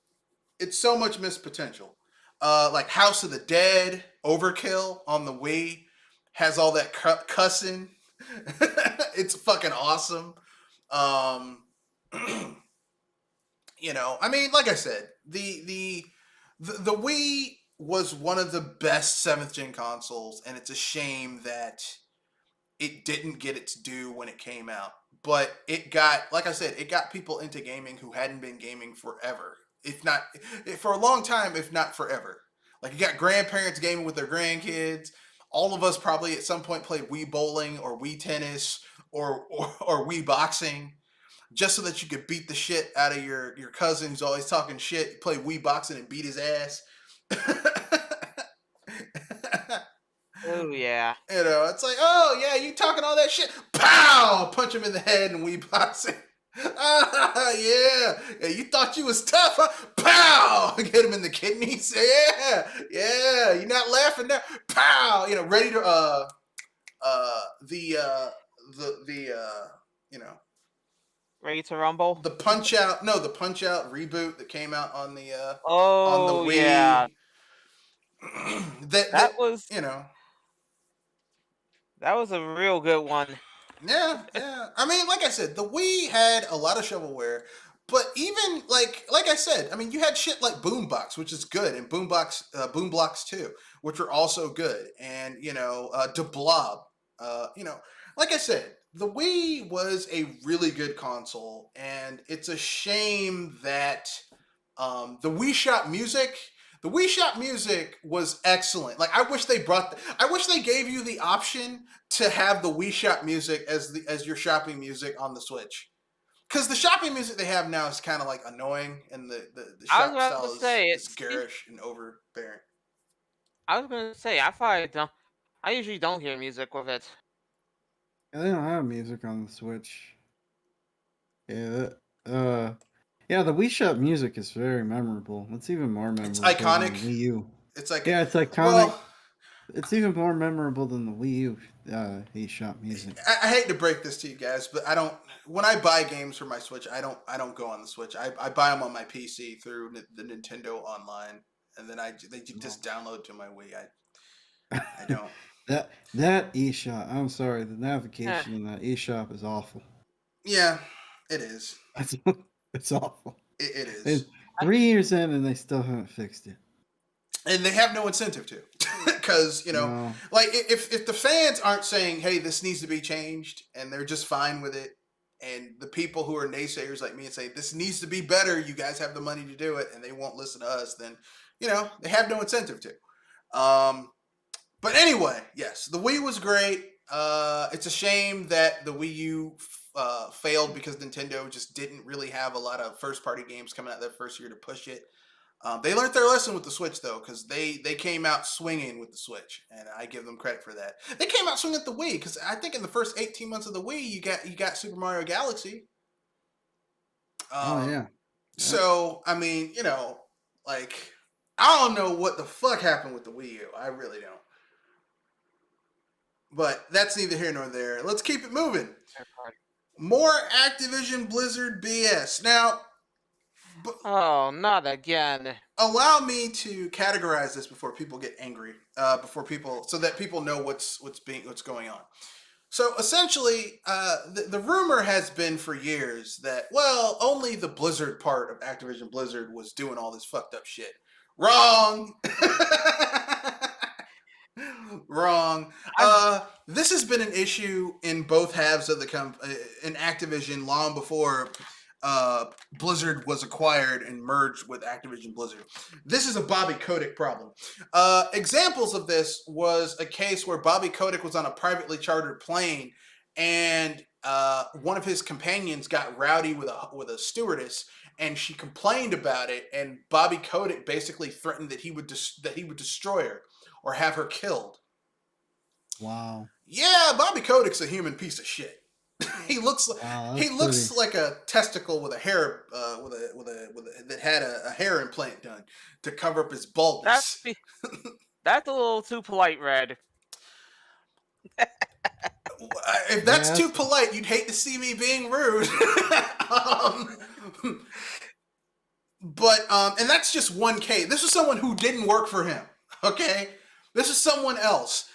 It's so much missed potential. House of the Dead, Overkill on the Wii has all that cussing. It's fucking awesome. I mean, like I said, the Wii was one of the best 7th gen consoles, and it's a shame that it didn't get its due when it came out. But it got, like I said, it got people into gaming who hadn't been gaming forever. For a long time, if not forever. You got grandparents gaming with their grandkids. All of us probably at some point played Wii bowling or Wii tennis or Wii boxing, just so that you could beat the shit out of your cousin who's always talking shit. Play Wii boxing and beat his ass. Oh yeah. You know, it's like, oh yeah, you talking all that shit. Pow! Punch him in the head and we box it. Yeah. Yeah, you thought you was tough, huh? Pow! Get him in the kidneys. Yeah. Yeah. You're not laughing there. Pow! You know, ready to you know, Ready to rumble? the Punch Out reboot that came out on the Oh Wii. yeah. that That was you know. that was a real good one. Yeah, yeah. I mean, like I said, the Wii had a lot of shovelware, but even like I said, I mean, you had shit like Boombox, which is good, and Boomblocks 2, which are also good, and you know, De Blob. You know, like I said, the Wii was a really good console, and it's a shame that the Wii Shop Music. The Wii Shop Music was excellent. Like I wish they I wish they gave you the option to have the Wii Shop Music as your shopping music on the Switch. Because the shopping music they have now is kind of like annoying, and the I was shop about to style say is it's. garish and overbearing. I was gonna say I probably don't. I usually don't hear music with it. Yeah, they don't have music on the Switch. Yeah, yeah, the Wii Shop music is very memorable. It's even more memorable It's than iconic. the Wii U. It's like, Yeah, it's iconic. well, It's even more memorable than the Wii U Wii Shop music. I hate to break this to you guys, but I don't. When I buy games for my Switch, I don't go on the Switch. I buy them on my PC through the Nintendo Online, and then they just download to my Wii. I don't. that eShop. I'm sorry, the navigation in that eShop is awful. Yeah, it is. It's awful. It is. It's 3 years in and they still haven't fixed it. And they have no incentive to, because you know, No. like if the fans aren't saying, "Hey, this needs to be changed," and they're just fine with it, and the people who are naysayers like me and say this needs to be better, you guys have the money to do it, and they won't listen to us, then you know they have no incentive to. But anyway, yes, the Wii was great. It's a shame that the Wii U failed because Nintendo just didn't really have a lot of first-party games coming out that first year to push it. They learned their lesson with the Switch though, because they came out swinging with the Switch, and I give them credit for that. They came out swinging at the Wii, because I think in the first 18 months of the Wii, you got Super Mario Galaxy. Oh yeah. So I mean, you know, like I don't know what the fuck happened with the Wii U. I really don't. But that's neither here nor there. Let's keep it moving. More Activision Blizzard BS. Now, Oh, not again. allow me to categorize this before people get angry. So that people know what's going on. So essentially, the rumor has been for years that, well, only the Blizzard part of Activision Blizzard was doing all this fucked up shit. Wrong. Wrong. This has been an issue in both halves of in Activision long before Blizzard was acquired and merged with Activision Blizzard. This is a Bobby Kotick problem. Examples of this was a case where Bobby Kotick was on a privately chartered plane, and one of his companions got rowdy with a stewardess, and she complained about it, and Bobby Kotick basically threatened that he would destroy her or have her killed. Wow. Yeah, Bobby Kotick's a human piece of shit. he looks pretty... like a testicle with a hair that had a hair implant done to cover up his baldness. That's a little too polite, Red. If that's too polite, you'd hate to see me being rude. But and that's just one case. This was someone who didn't work for him. Okay, this is someone else.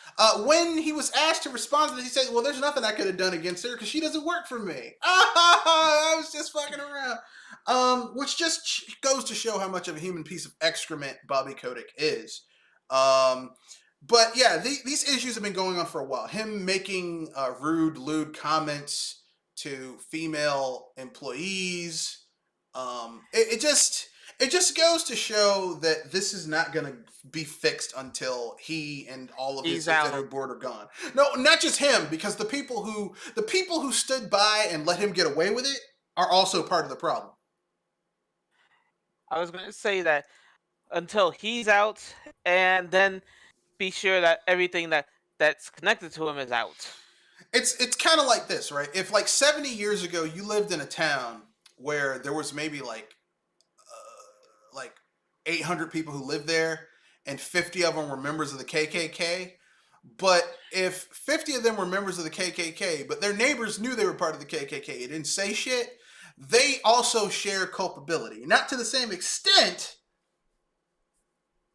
When he was asked to respond to this, he said, "Well, there's nothing I could have done against her because she doesn't work for me." I was just fucking around. Which just goes to show how much of a human piece of excrement Bobby Kotick is. But yeah, these issues have been going on for a while. Him making rude, lewd comments to female employees. It just goes to show that this is not going to be fixed until he and all of his executive board are gone. No, not just him, because the people who stood by and let him get away with it are also part of the problem. I was going to say that until he's out, and then be sure that everything that that's connected to him is out. It's kind of like this, right? If like 70 years ago you lived in a town where there was maybe like 800 people who lived there and 50 of them were members of the KKK, but if 50 of them were members of the KKK, but their neighbors knew they were part of the KKK, it didn't say shit, they also share culpability. Not to the same extent,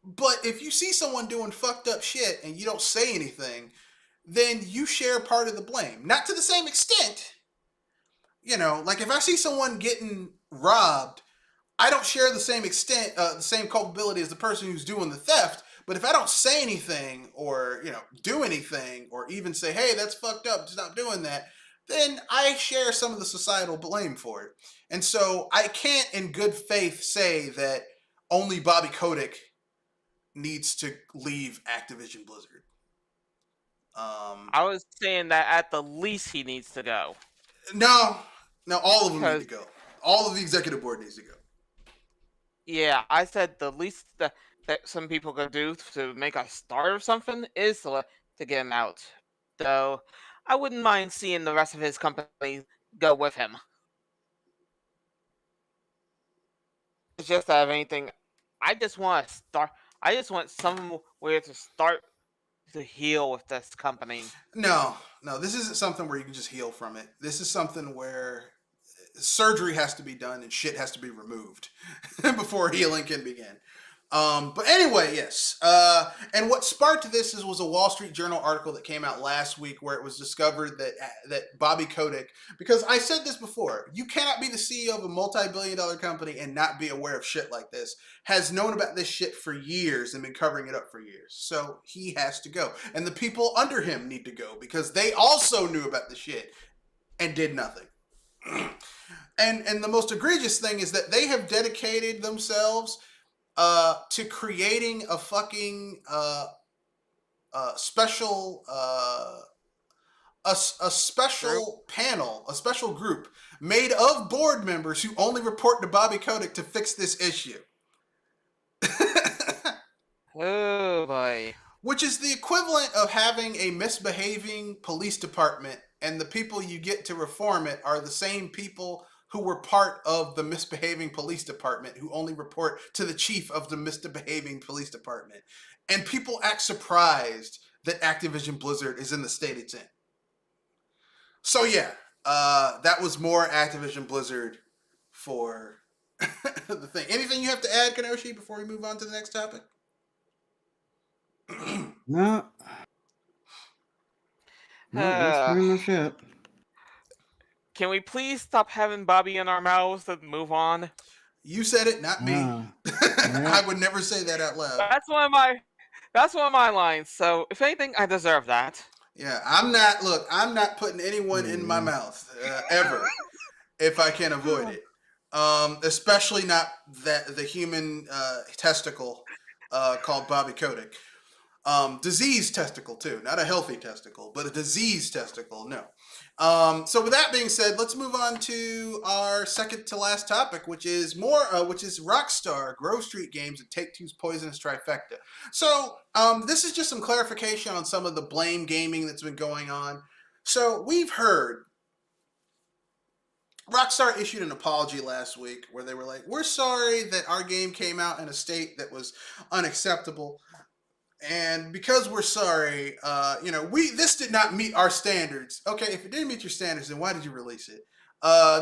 but if you see someone doing fucked up shit and you don't say anything, then you share part of the blame. Not to the same extent. You know, like if I see someone getting robbed, I don't share the same extent, the same culpability as the person who's doing the theft. But if I don't say anything or, you know, do anything or even say, hey, that's fucked up, stop doing that, then I share some of the societal blame for it. And so I can't in good faith say that only Bobby Kotick needs to leave Activision Blizzard. I was saying that at the least he needs to go. No, all of them need to go. All of the executive board needs to go. Yeah, I said the least that some people could do to make a start or something is to get him out. Though, I wouldn't mind seeing the rest of his company go with him. It's just that if anything, I just want to start. I just want somewhere to start to heal with this company. No, this isn't something where you can just heal from it. This is something where surgery has to be done and shit has to be removed before healing can begin. But anyway, yes. And what sparked this was a Wall Street Journal article that came out last week where it was discovered that Bobby Kotick, because I said this before, you cannot be the CEO of a multi-billion-dollar company and not be aware of shit like this, has known about this shit for years and been covering it up for years. So he has to go. And the people under him need to go because they also knew about the shit and did nothing. And the most egregious thing is that they have dedicated themselves to creating a fucking special panel, a special group made of board members who only report to Bobby Kotick to fix this issue. Oh boy. Which is the equivalent of having a misbehaving police department, and the people you get to reform it are the same people who were part of the misbehaving police department, who only report to the chief of the misbehaving police department. And people act surprised that Activision Blizzard is in the state it's in. So yeah, that was more Activision Blizzard for the thing. Anything you have to add, Kenoshi, before we move on to the next topic? No. That's pretty much it. Can we please stop having Bobby in our mouths and move on? You said it, not me. Yeah. I would never say that out loud. That's one of my lines. So if anything, I deserve that. Yeah, I'm not putting anyone in my mouth ever if I can avoid it. Especially not the human testicle called Bobby Kotick. Diseased testicle too, not a healthy testicle, but a diseased testicle. No. So with that being said, let's move on to our second to last topic, which is Rockstar, Grove Street Games, and Take-Two's Poisonous Trifecta. So this is just some clarification on some of the blame gaming that's been going on. So we've heard Rockstar issued an apology last week where they were like, we're sorry that our game came out in a state that was unacceptable. And because we're sorry, this did not meet our standards. Okay, if it didn't meet your standards, then why did you release it?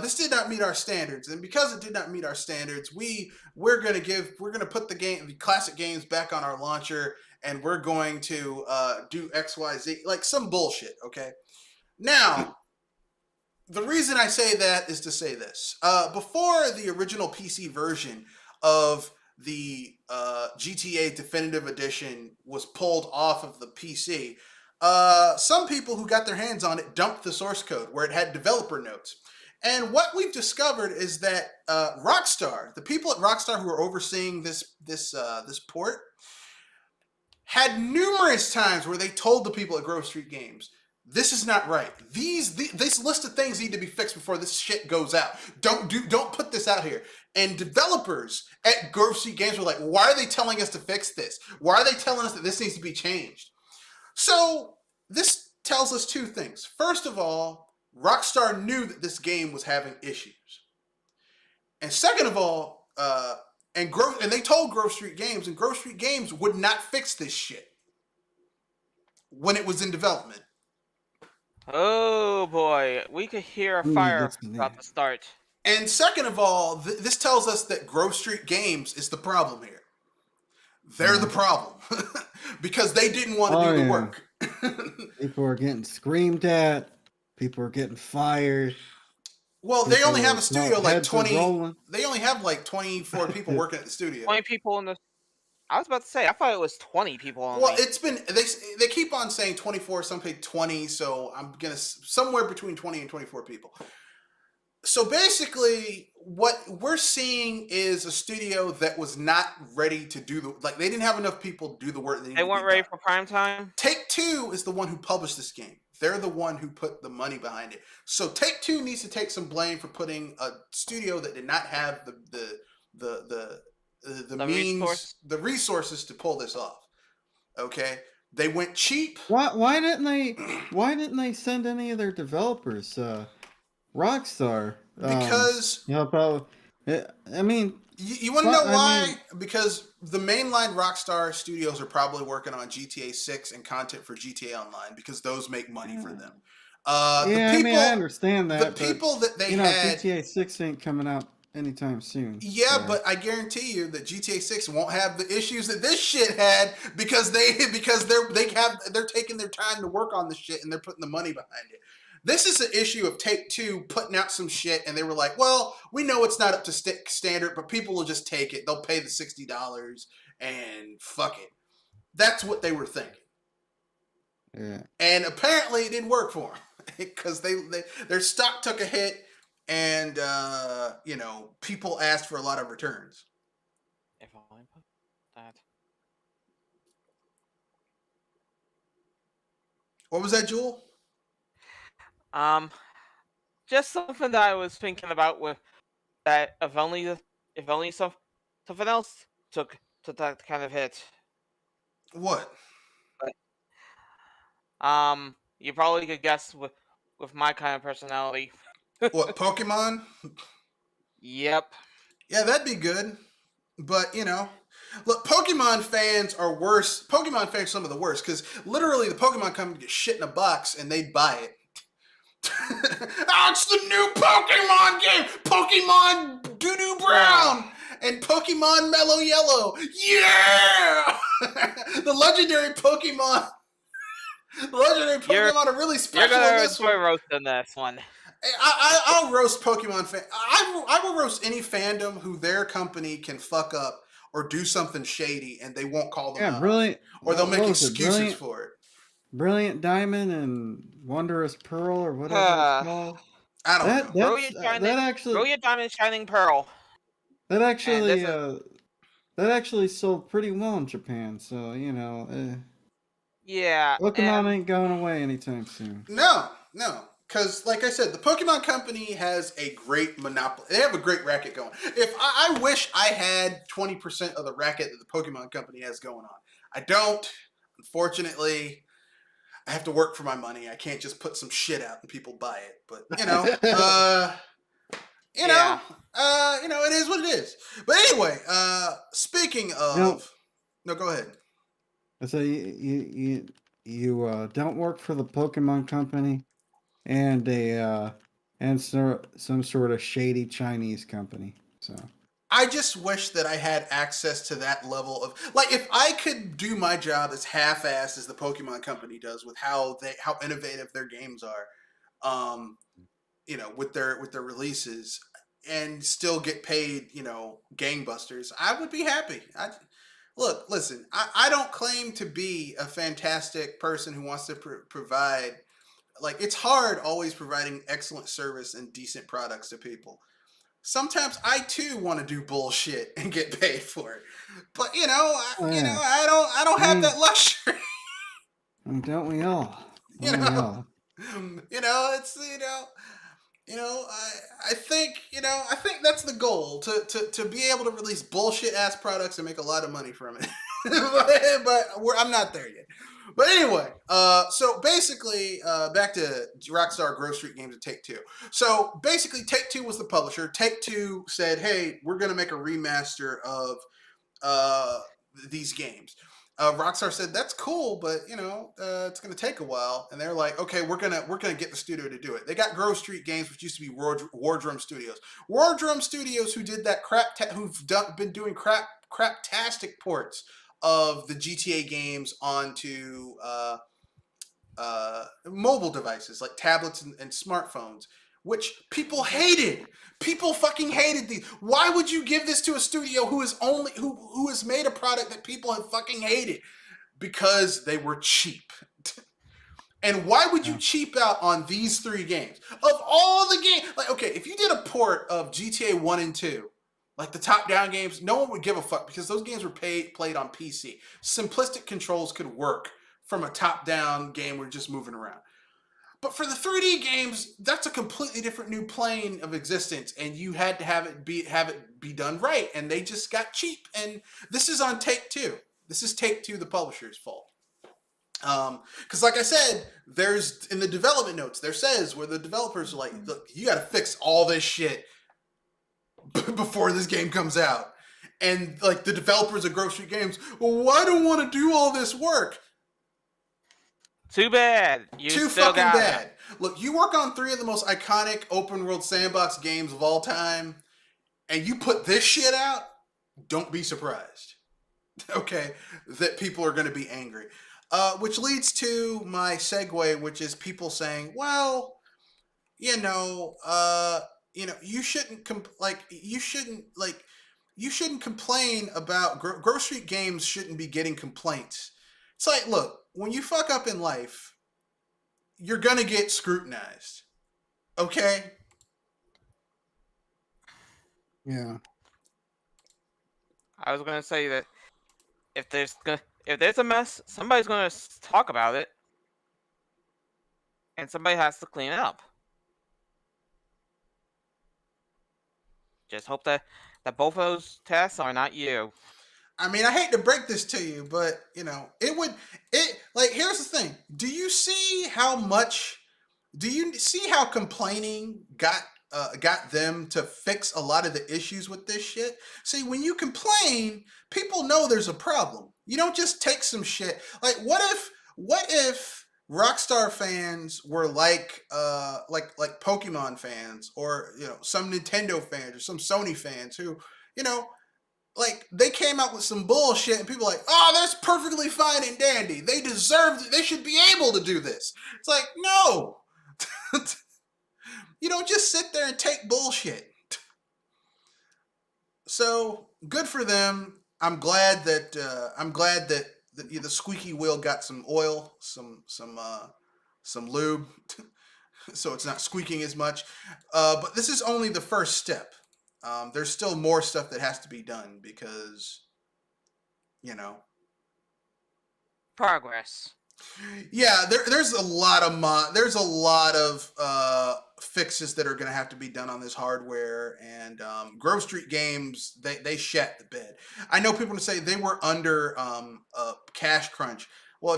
This did not meet our standards, and because it did not meet our standards, we're gonna put the classic games back on our launcher, and we're going to do XYZ, like some bullshit. Okay, now the reason I say that is to say this: before the original PC version of the GTA Definitive Edition was pulled off of the PC, some people who got their hands on it dumped the source code where it had developer notes. And what we've discovered is that Rockstar, the people at Rockstar who are overseeing this port, had numerous times where they told the people at Grove Street Games, this is not right. This list of things need to be fixed before this shit goes out. Don't put this out here. And developers at Grove Street Games were like, why are they telling us to fix this? Why are they telling us that this needs to be changed? So this tells us two things. First of all, Rockstar knew that this game was having issues. And second of all, and they told Grove Street Games, and Grove Street Games would not fix this shit when it was in development. Oh boy, we could hear a fire about to start. And second of all, this tells us that Grove Street Games is the problem here. They're the problem because they didn't want to do the work. People are getting screamed at. People are getting fired. Well, they only have a studio like 20. Rolling. They only have like 24 people working at the studio. 20 people in the. I was about to say, I thought it was 20 people only. Well, it's been they keep on saying 24. Some say 20, so I'm gonna somewhere between 20 and 24 people. So basically, what we're seeing is a studio that was not ready to do they didn't have enough people to do the work. They weren't ready for prime time. Take-Two is the one who published this game. They're the one who put the money behind it. So Take-Two needs to take some blame for putting a studio that did not have the means, the resources to pull this off. Okay, they went cheap. Why didn't they send any of their developers? Rockstar. Because I mean, you want to know why? Because the mainline Rockstar studios are probably working on GTA 6 and content for GTA Online because those make money for them. I understand that. The people that they had, GTA 6 ain't coming out anytime soon. Yeah, so. But I guarantee you that GTA 6 won't have the issues that this shit had because they're taking their time to work on this shit and they're putting the money behind it. This is an issue of Take-Two putting out some shit, and they were like, well, we know it's not up to standard, but people will just take it. They'll pay the $60 and fuck it. That's what they were thinking. Yeah. And apparently it didn't work for them because their stock took a hit, and people asked for a lot of returns. If I put that. What was that, Jewel? Just something that I was thinking about with that. If only something else took that kind of hit. What? You probably could guess with my kind of personality. What, Pokemon? Yep. Yeah, that'd be good. But, look, Pokemon fans are worse. Pokemon fans are some of the worst because literally the Pokemon company gets shit in a box and they'd buy it. It's the new Pokemon game! Pokemon Doo-Doo Brown! And Pokemon Mellow Yellow! Yeah! The legendary Pokemon are really special in this one. You're gonna roasting this one. I'll roast Pokemon fan. I will roast any fandom who their company can fuck up or do something shady and they won't call them out. Brilliant. Or they'll make excuses for it. Brilliant Diamond and Wondrous Pearl or whatever it's called. I don't know. Brilliant Diamond Shining Pearl. That actually sold pretty well in Japan, so yeah. Pokemon ain't going away anytime soon. No. Because, like I said, the Pokemon Company has a great monopoly. They have a great racket going. If I wish I had 20% of the racket that the Pokemon Company has going on. I don't. Unfortunately, I have to work for my money. I can't just put some shit out and people buy it. But it is what it is. But anyway, speaking of, no, go ahead. So you don't work for the Pokemon Company, and some sort of shady Chinese company. So I just wish that I had access to that level of, like, if I could do my job as half-assed as the Pokemon Company does with how innovative their games are, with their releases, and still get paid, gangbusters, I would be happy. Listen, I don't claim to be a fantastic person who wants to provide, like, it's hard always providing excellent service and decent products to people. Sometimes I too want to do bullshit and get paid for it, but I don't have that luxury. Don't we all? I think that's the goal to be able to release bullshit ass products and make a lot of money from it. but I'm not there yet. But anyway, so basically, back to Rockstar Grove Street Games and Take-Two. So basically, Take-Two was the publisher. Take-Two said, "Hey, we're going to make a remaster of these games." Rockstar said, "That's cool, but it's going to take a while." And they're like, "Okay, we're gonna get the studio to do it." They got Grove Street Games, which used to be Wardrum Studios. Wardrum Studios, who did that been doing craptastic ports of the GTA games onto mobile devices like tablets and smartphones, which people hated. People fucking hated these. Why would you give this to a studio who has made a product that people have fucking hated? Because they were cheap. And why would you cheap out on these 3 games? Of all the games, like, okay, if you did a port of GTA 1 and 2, like the top-down games, no one would give a fuck because those games were played on PC. Simplistic controls could work from a top-down game where you're just moving around. But for the 3D games, that's a completely different new plane of existence, and you had to have it be done right, and they just got cheap. And this is on Take-Two. This is Take-Two, the publisher's fault. Because like I said, there's in the development notes, there says where the developers are like, look, you got to fix all this shit before this game comes out. And like the developers of Grove Street Games, well, why do I want to do all this work? Too bad. Too fucking bad. Look, you work on 3 of the most iconic open world sandbox games of all time, and you put this shit out, don't be surprised. Okay, that people are going to be angry. Which leads to my segue, which is people saying, well, you shouldn't complain about Grove Street Games shouldn't be getting complaints. It's like, look, when you fuck up in life, you're gonna get scrutinized. Okay? Yeah. I was gonna say that if there's a mess, somebody's gonna talk about it, and somebody has to clean it up. Just hope that both of those tasks are not you. I mean, I hate to break this to you, but here's the thing. Do you see how complaining got them to fix a lot of the issues with this shit? See, when you complain, people know there's a problem. You don't just take some shit. Like, what if Rockstar fans were like Pokemon fans, or some Nintendo fans or some Sony fans who like they came out with some bullshit and people are like, oh, that's perfectly fine and dandy. They deserve it. They should be able to do this. It's like, no. You don't just sit there and take bullshit. So good for them. I'm glad that the squeaky wheel got some oil, some lube, so it's not squeaking as much. But this is only the first step. There's still more stuff that has to be done because, Progress. Yeah, there's a lot of fixes that are going to have to be done on this hardware, and Grove Street Games they shat the bed. I know people say they were under a cash crunch. Well,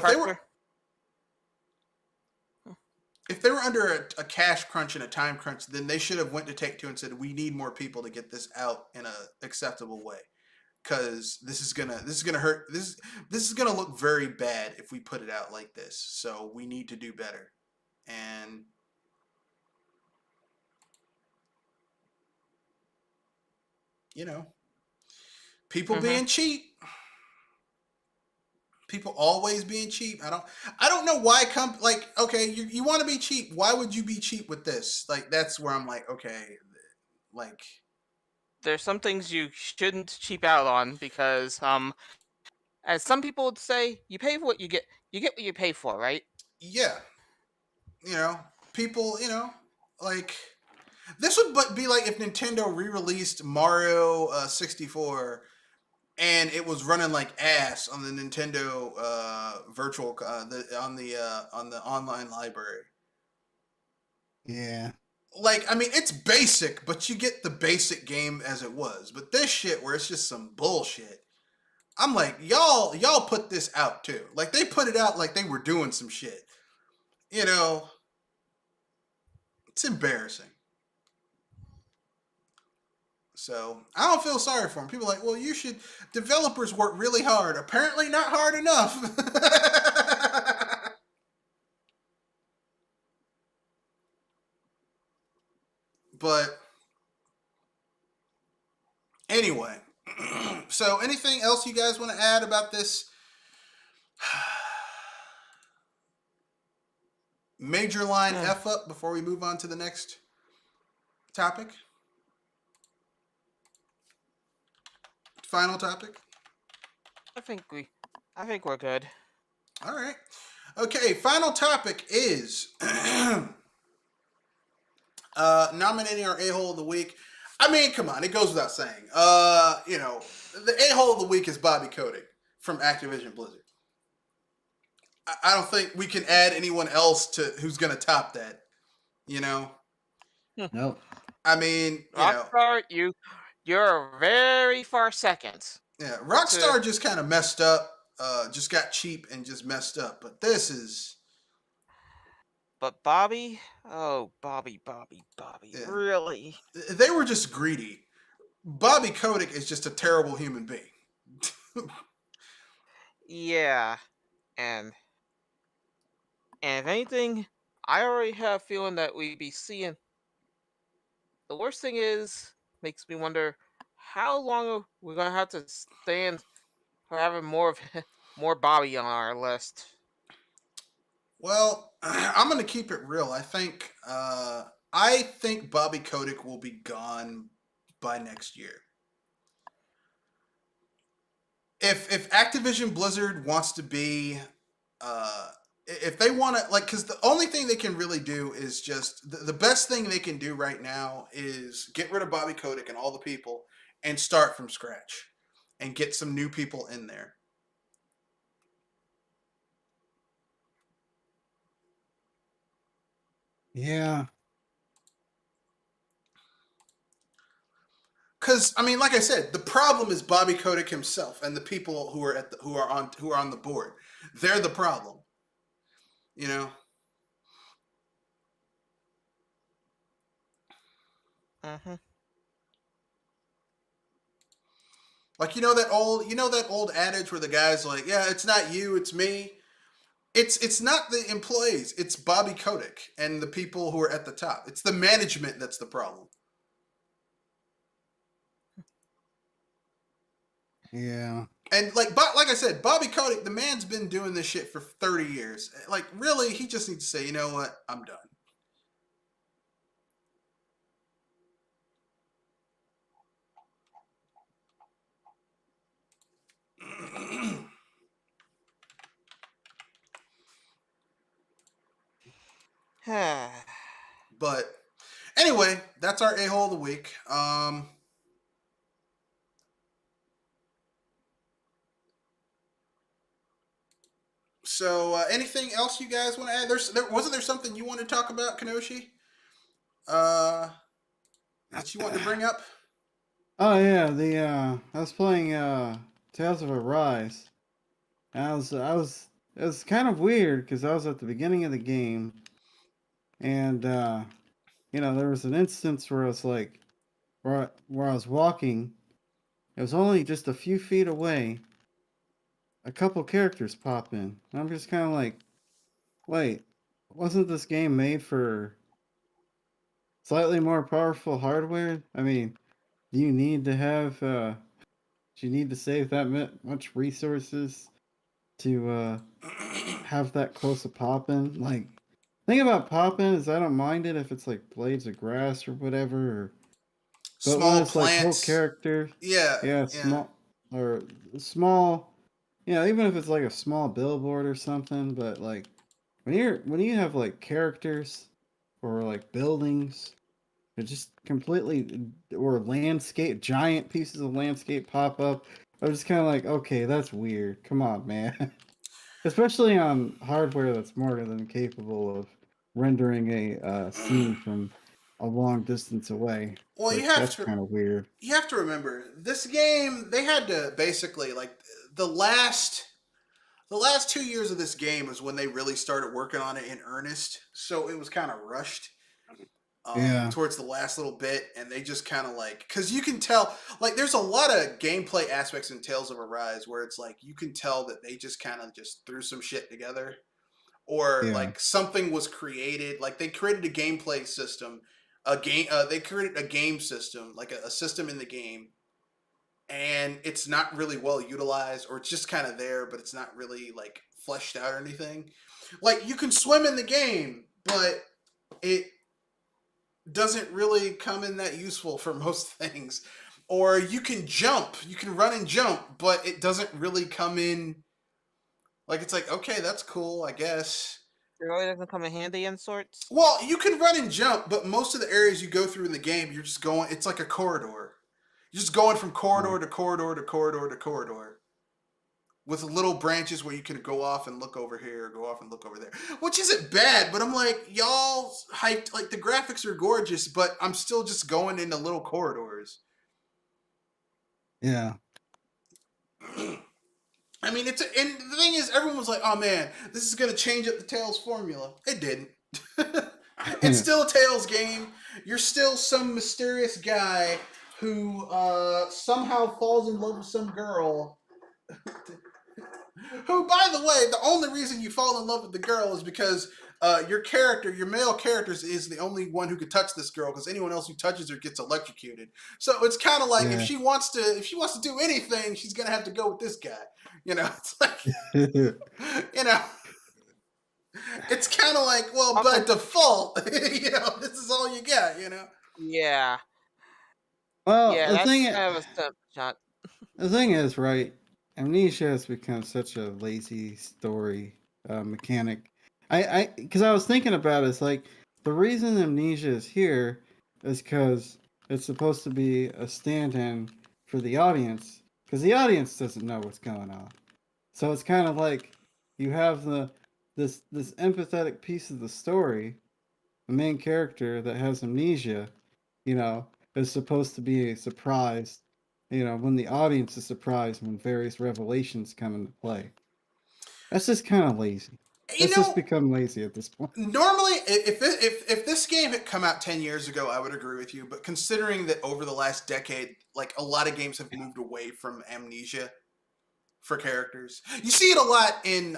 if they were under a cash crunch and a time crunch, then they should have went to Take-Two and said, we need more people to get this out in a acceptable way. Because this is gonna hurt. This is gonna look very bad if we put it out like this. So we need to do better. And people being cheap. People always being cheap. I don't know why okay, you want to be cheap. Why would you be cheap with this? Like, that's where I'm like, okay, like, there's some things you shouldn't cheap out on because, as some people would say, you pay for what you get. You get what you pay for, right? Yeah. People, like, this would be like if Nintendo re-released Mario 64 and it was running like ass on the Nintendo virtual on the online library. Yeah. Like, I mean, it's basic, but you get the basic game as it was. But this shit where it's just some bullshit. I'm like, y'all put this out too. Like they put it out like they were doing some shit. You know, it's embarrassing. So I don't feel sorry for them. People are like, well, you should. Developers work really hard. Apparently, not hard enough. But anyway, so anything else you guys want to add about this major line F up before we move on to the next topic? Final topic? I think we're good. All right. Okay, final topic is nominating our a-hole of the week. I mean, come on, it goes without saying. You know, the a-hole of the week is Bobby Kotick from Activision Blizzard. I don't think we can add anyone else to who's going to top that. You know? Nope. I mean, Rockstar, you're very far second. Yeah, Rockstar just kind of messed up. Just got cheap and just messed up. But this is. But Bobby, Bobby, Yeah. really? They were just greedy. Bobby Kotick is just a terrible human being. Yeah, and if anything, I already have a feeling that we'd be seeing. The worst thing is, makes me wonder how long we're gonna have to stand for having more Bobby on our list. Well, I'm going to keep it real. I think Bobby Kotick will be gone by next year. If Activision Blizzard wants to be, if they want to, like, because the only thing they can really do is just the best thing they can do right now is get rid of Bobby Kotick and all the people and start from scratch and get some new people in there. Yeah. Because I mean, like I said, the problem is Bobby Kotick himself and the people who are on the board. They're the problem. You know. Mm-hmm. Like you know that old adage where the guy's like, yeah, it's not you, it's me. It's not the employees. It's Bobby Kotick and the people who are at the top. It's the management that's the problem. Yeah. And like I said, Bobby Kotick, the man's been doing this shit for 30 years. Like really, he just needs to say, you know what, I'm done. But anyway, that's our a-hole of the week. So anything else you guys want to add? Wasn't there something you wanted to talk about, Kenoshi? That you want to bring up? Oh yeah, I was playing Tales of Arise. And it was kind of weird because I was at the beginning of the game, and you know, there was an instance where I was like, where I was walking, it was only just a few feet away. A couple characters pop in. And I'm just kind of like, wait, wasn't this game made for slightly more powerful hardware? I mean, do you need to have do you need to save that much resources to have that close a pop-in? Like, thing about pop-in is I don't mind it if it's like blades of grass or whatever, or but when Small it's like whole plants. character, Yeah. small or small, you know, even if it's like a small billboard or something, but like when you have like characters or like buildings, it just completely or landscape, giant pieces of landscape pop up. I was just kind of like, okay, that's weird. Come on, man. Especially on hardware that's more than capable of rendering a scene from a long distance away. Well, Like, that's kind of weird. You have to remember this game. They had to basically like the last 2 years of this game is when they really started working on it in earnest. So it was kind of rushed. Yeah. Towards the last little bit, and they just kind of like, because you can tell, like, there's a lot of gameplay aspects in Tales of Arise where it's like you can tell that they just kind of just threw some shit together, or Yeah. like something was created, like they created a gameplay system, they created a game system, like a system in the game, and it's not really well utilized, or it's just kind of there, but it's not really like fleshed out or anything. Like you can swim in the game, but it doesn't really come in that useful for most things. Or you can run and jump, but it doesn't really come in. Like, it's like, okay, that's cool, I guess. It really doesn't come in handy in sorts. Well, you can run and jump, but most of the areas you go through in the game, you're just going, it's like a corridor. You're just going from corridor to corridor to corridor to corridor, with little branches where you can go off and look over here, go off and look over there, which isn't bad, but I'm like, y'all hyped, like the graphics are gorgeous, but I'm still just going into little corridors. Yeah. I mean, and the thing is, everyone was like, oh man, this is going to change up the Tales formula. It didn't. It's still a Tales game. You're still some mysterious guy who somehow falls in love with some girl. Who, by the way, the only reason you fall in love with the girl is because your male character, is the only one who could touch this girl, because anyone else who touches her gets electrocuted. So it's kind of like, if she wants to do anything, she's gonna have to go with this guy. You know, it's like, you know, it's kind of like, well, by default, you know, this is all you got. You know. Yeah. Well, Yeah, the that's thing, kind of a step shot. the thing is, right? Amnesia has become such a lazy story mechanic. Because I was thinking about it, it's like the reason Amnesia is here is because it's supposed to be a stand-in for the audience, because the audience doesn't know what's going on. So it's kind of like you have this empathetic piece of the story, the main character that has amnesia, you know, is supposed to be surprised, you know, when the audience is surprised when various revelations come into play. That's just kind of lazy. It's just become lazy at this point. Normally, if this game had come out 10 years ago, I would agree with you. But considering that over the last decade, like, a lot of games have moved away from amnesia for characters. You see it a lot in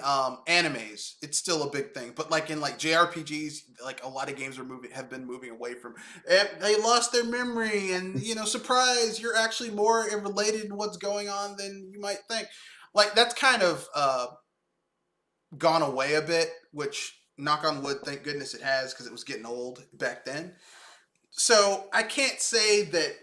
animes. It's still a big thing. But like in like JRPGs, like a lot of games have been moving away from, they lost their memory, and, you know, surprise, you're actually more related to what's going on than you might think. Like, that's kind of gone away a bit, which, knock on wood, thank goodness it has, because it was getting old back then. So I can't say that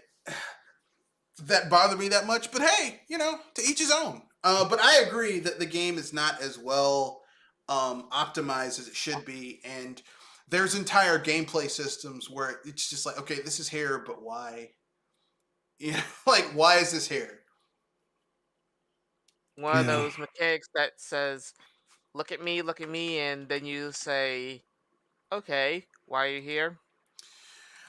bothered me that much, but hey, you know, to each his own. But I agree that the game is not as well optimized as it should be, and there's entire gameplay systems where it's just like, okay, this is here, but why? You know, like, why is this here? One of those mechanics that says, look at me, and then you say, okay, why are you here?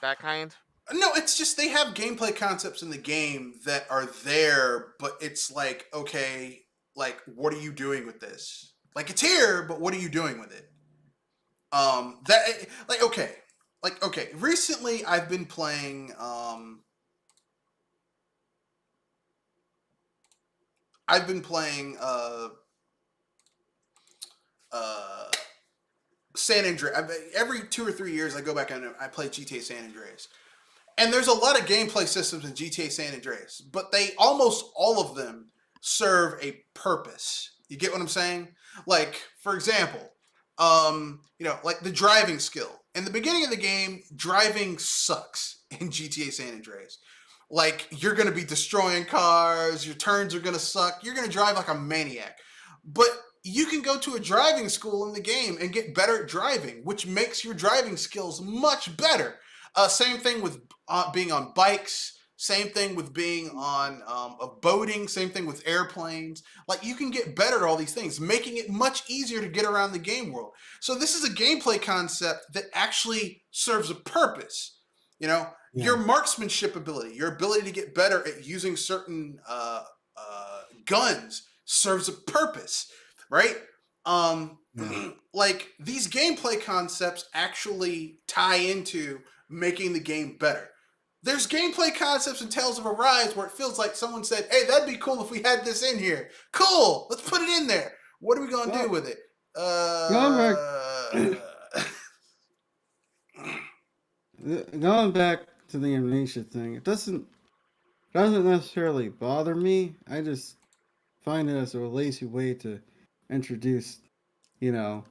That kind. No, it's just they have gameplay concepts in the game that are there, but it's like, okay, like, what are you doing with this? Like, it's here, but what are you doing with it? Okay. Recently, I've been playing San Andreas. Every 2 or 3 years, I go back and I play GTA San Andreas. And there's a lot of gameplay systems in GTA San Andreas, but almost all of them serve a purpose. You get what I'm saying? Like, for example, you know, like the driving skill. In the beginning of the game, driving sucks in GTA San Andreas. Like, you're going to be destroying cars, your turns are going to suck, you're going to drive like a maniac. But you can go to a driving school in the game and get better at driving, which makes your driving skills much better. Same thing with being on bikes. Same thing with being on boating. Same thing with airplanes. Like, you can get better at all these things, making it much easier to get around the game world. So this is a gameplay concept that actually serves a purpose. You know, your marksmanship ability, your ability to get better at using certain guns serves a purpose, right? Yeah. Like these gameplay concepts actually tie into making the game better. There's gameplay concepts in Tales of Arise where it feels like someone said, "Hey, that'd be cool if we had this in here. Cool, let's put it in there. What are we gonna do Well, with it?" going going back to the amnesia thing, it doesn't necessarily bother me. I just find it as a lazy way to introduce, you know,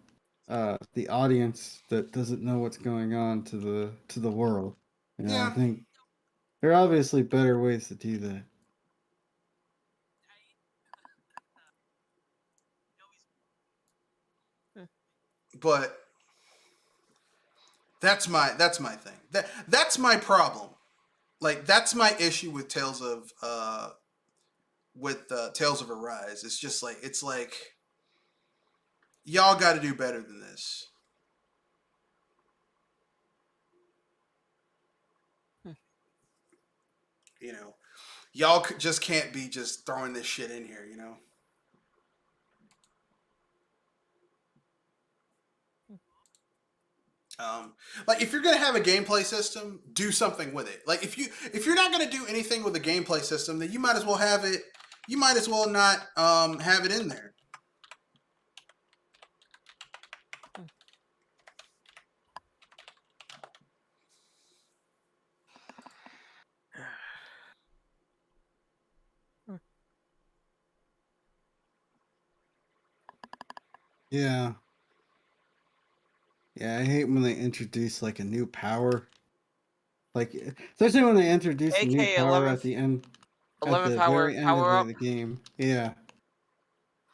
the audience that doesn't know what's going on to the world. I Yeah, think there are obviously better ways to do that. but that's my thing. That's my problem. Like that's my issue with Tales of Arise. It's like y'all got to do better than this. You know, y'all just can't be just throwing this shit in here. You know. Like if you're gonna have a gameplay system, do something with it. Like if you're not gonna do anything with a gameplay system, then you might as well have it. You might as well not have it in there. Yeah. Yeah, I hate when they introduce like a new power. Like especially when they introduce a new AK power 11th at the end at 11th the hour very end of power up, the game. Yeah.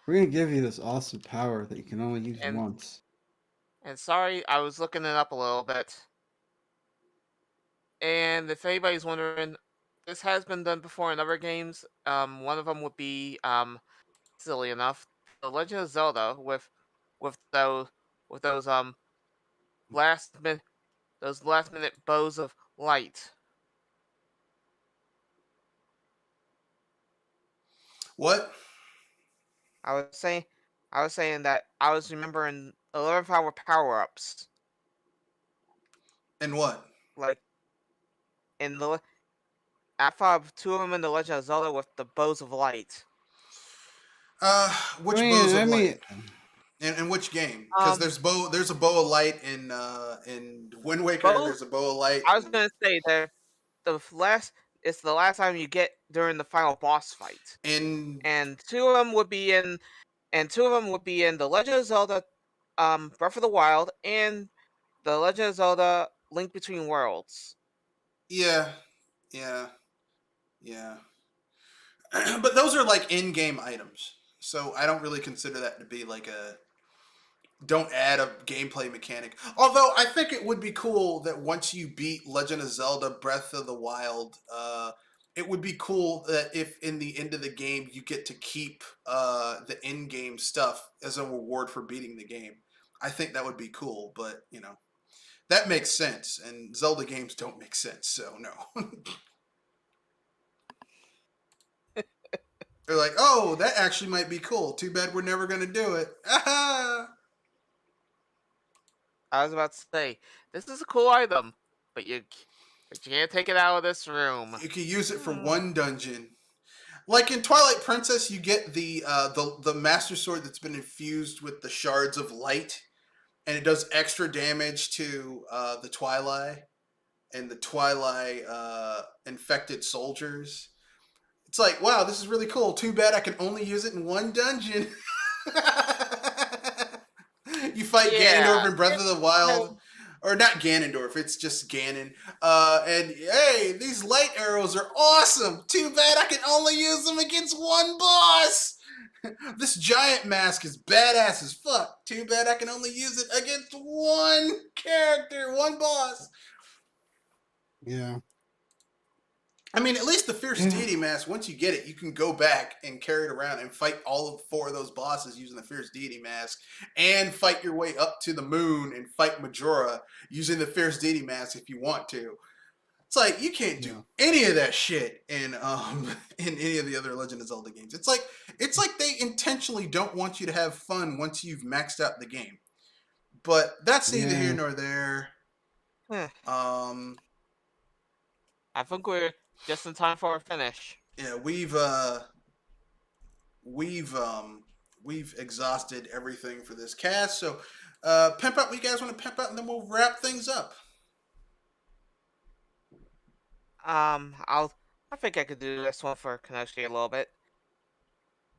We're gonna give you this awesome power that you can only use and once. sorry, I was looking it up a little bit. And if anybody's wondering, this has been done before in other games. One of them would be silly enough, The Legend of Zelda with those with those last minute last minute bows of light. What I was saying that I was remembering 11th hour power ups, and what? like in the I thought of two of them in The Legend of Zelda with the bows of light. Uh, I which mean, bows I of mean, light? In which game? Because Um, there's a bow of light in Wind Waker, and both. there's a bow of light I was gonna say that last it's the last time you get during the final boss fight, in and two of them would be in The Legend of Zelda, Breath of the Wild, and The Legend of Zelda: Link Between Worlds. yeah, yeah, yeah. But those are like in-game items, so I don't really consider that to be like a don't add a gameplay mechanic. Although I think it would be cool that once you beat Legend of Zelda Breath of the Wild, it would be cool that if in the end of the game you get to keep the in-game stuff as a reward for beating the game. I think that would be cool, but you know, that makes sense, and Zelda games don't make sense, so no. They're like, oh, that actually might be cool. Too bad we're never gonna do it. I was about to say this is a cool item, but you can't take it out of this room. You can use it for one dungeon. Like in Twilight Princess, you get the Master Sword that's been infused with the shards of light, and it does extra damage to the Twilight and the Twilight infected soldiers. It's like, wow, this is really cool. Too bad I can only use it in one dungeon. You fight Yeah, Ganondorf in Breath of the Wild. Or not Ganondorf, it's just Ganon. And hey, these light arrows are awesome. Too bad I can only use them against one boss. This giant mask is badass as fuck. Too bad I can only use it against one character, one boss. yeah. I mean, at least the Fierce Yeah. Deity mask, once you get it, you can go back and carry it around and fight all of four of those bosses using the Fierce Deity mask, and fight your way up to the moon and fight Majora using the Fierce Deity mask if you want to. It's like you can't do Yeah. any of that shit in in any of the other Legend of Zelda games. It's like they intentionally don't want you to have fun once you've maxed out the game. But that's neither here Yeah. nor there. Huh. Um, I think we're just in time for our finish. yeah, we've exhausted everything for this cast. So, pimp out what you guys want to pimp out, and then we'll wrap things up. I think I could do this one for Kenoshi a little bit.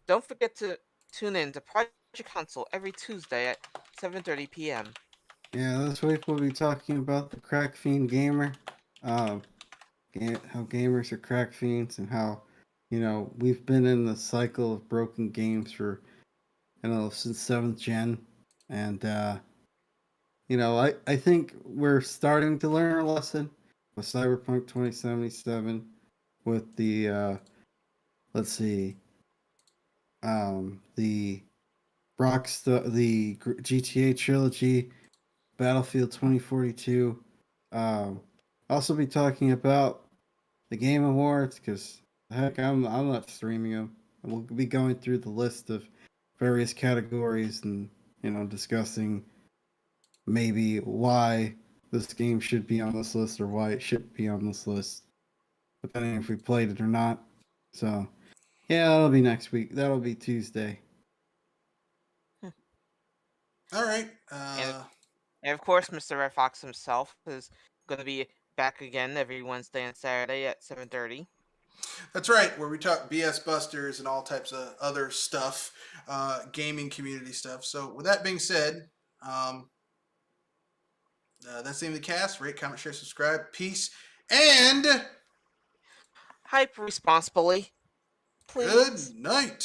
Don't forget to tune in to Project Console every Tuesday at 7:30 p.m. Yeah, this week we'll be talking about the crack fiend gamer, how gamers are crack fiends, and how, we've been in the cycle of broken games for, since 7th gen, and I think we're starting to learn our lesson with Cyberpunk 2077, with the let's see, the the GTA trilogy, Battlefield 2042. Also be talking about the Game Awards, because heck, I'm not streaming them. We'll be going through the list of various categories and discussing maybe why this game should be on this list or why it shouldn't be on this list, depending if we played it or not. So yeah, that'll be next week. That'll be Tuesday. All right. And of course, Mr. Red Fox himself is going to be back again every Wednesday and Saturday at 7:30. That's right, where we talk BS Busters and all types of other stuff, gaming community stuff. So, with that being said, that's the end of the cast. Rate, comment, share, subscribe. Peace, and Hype responsibly, please. good night.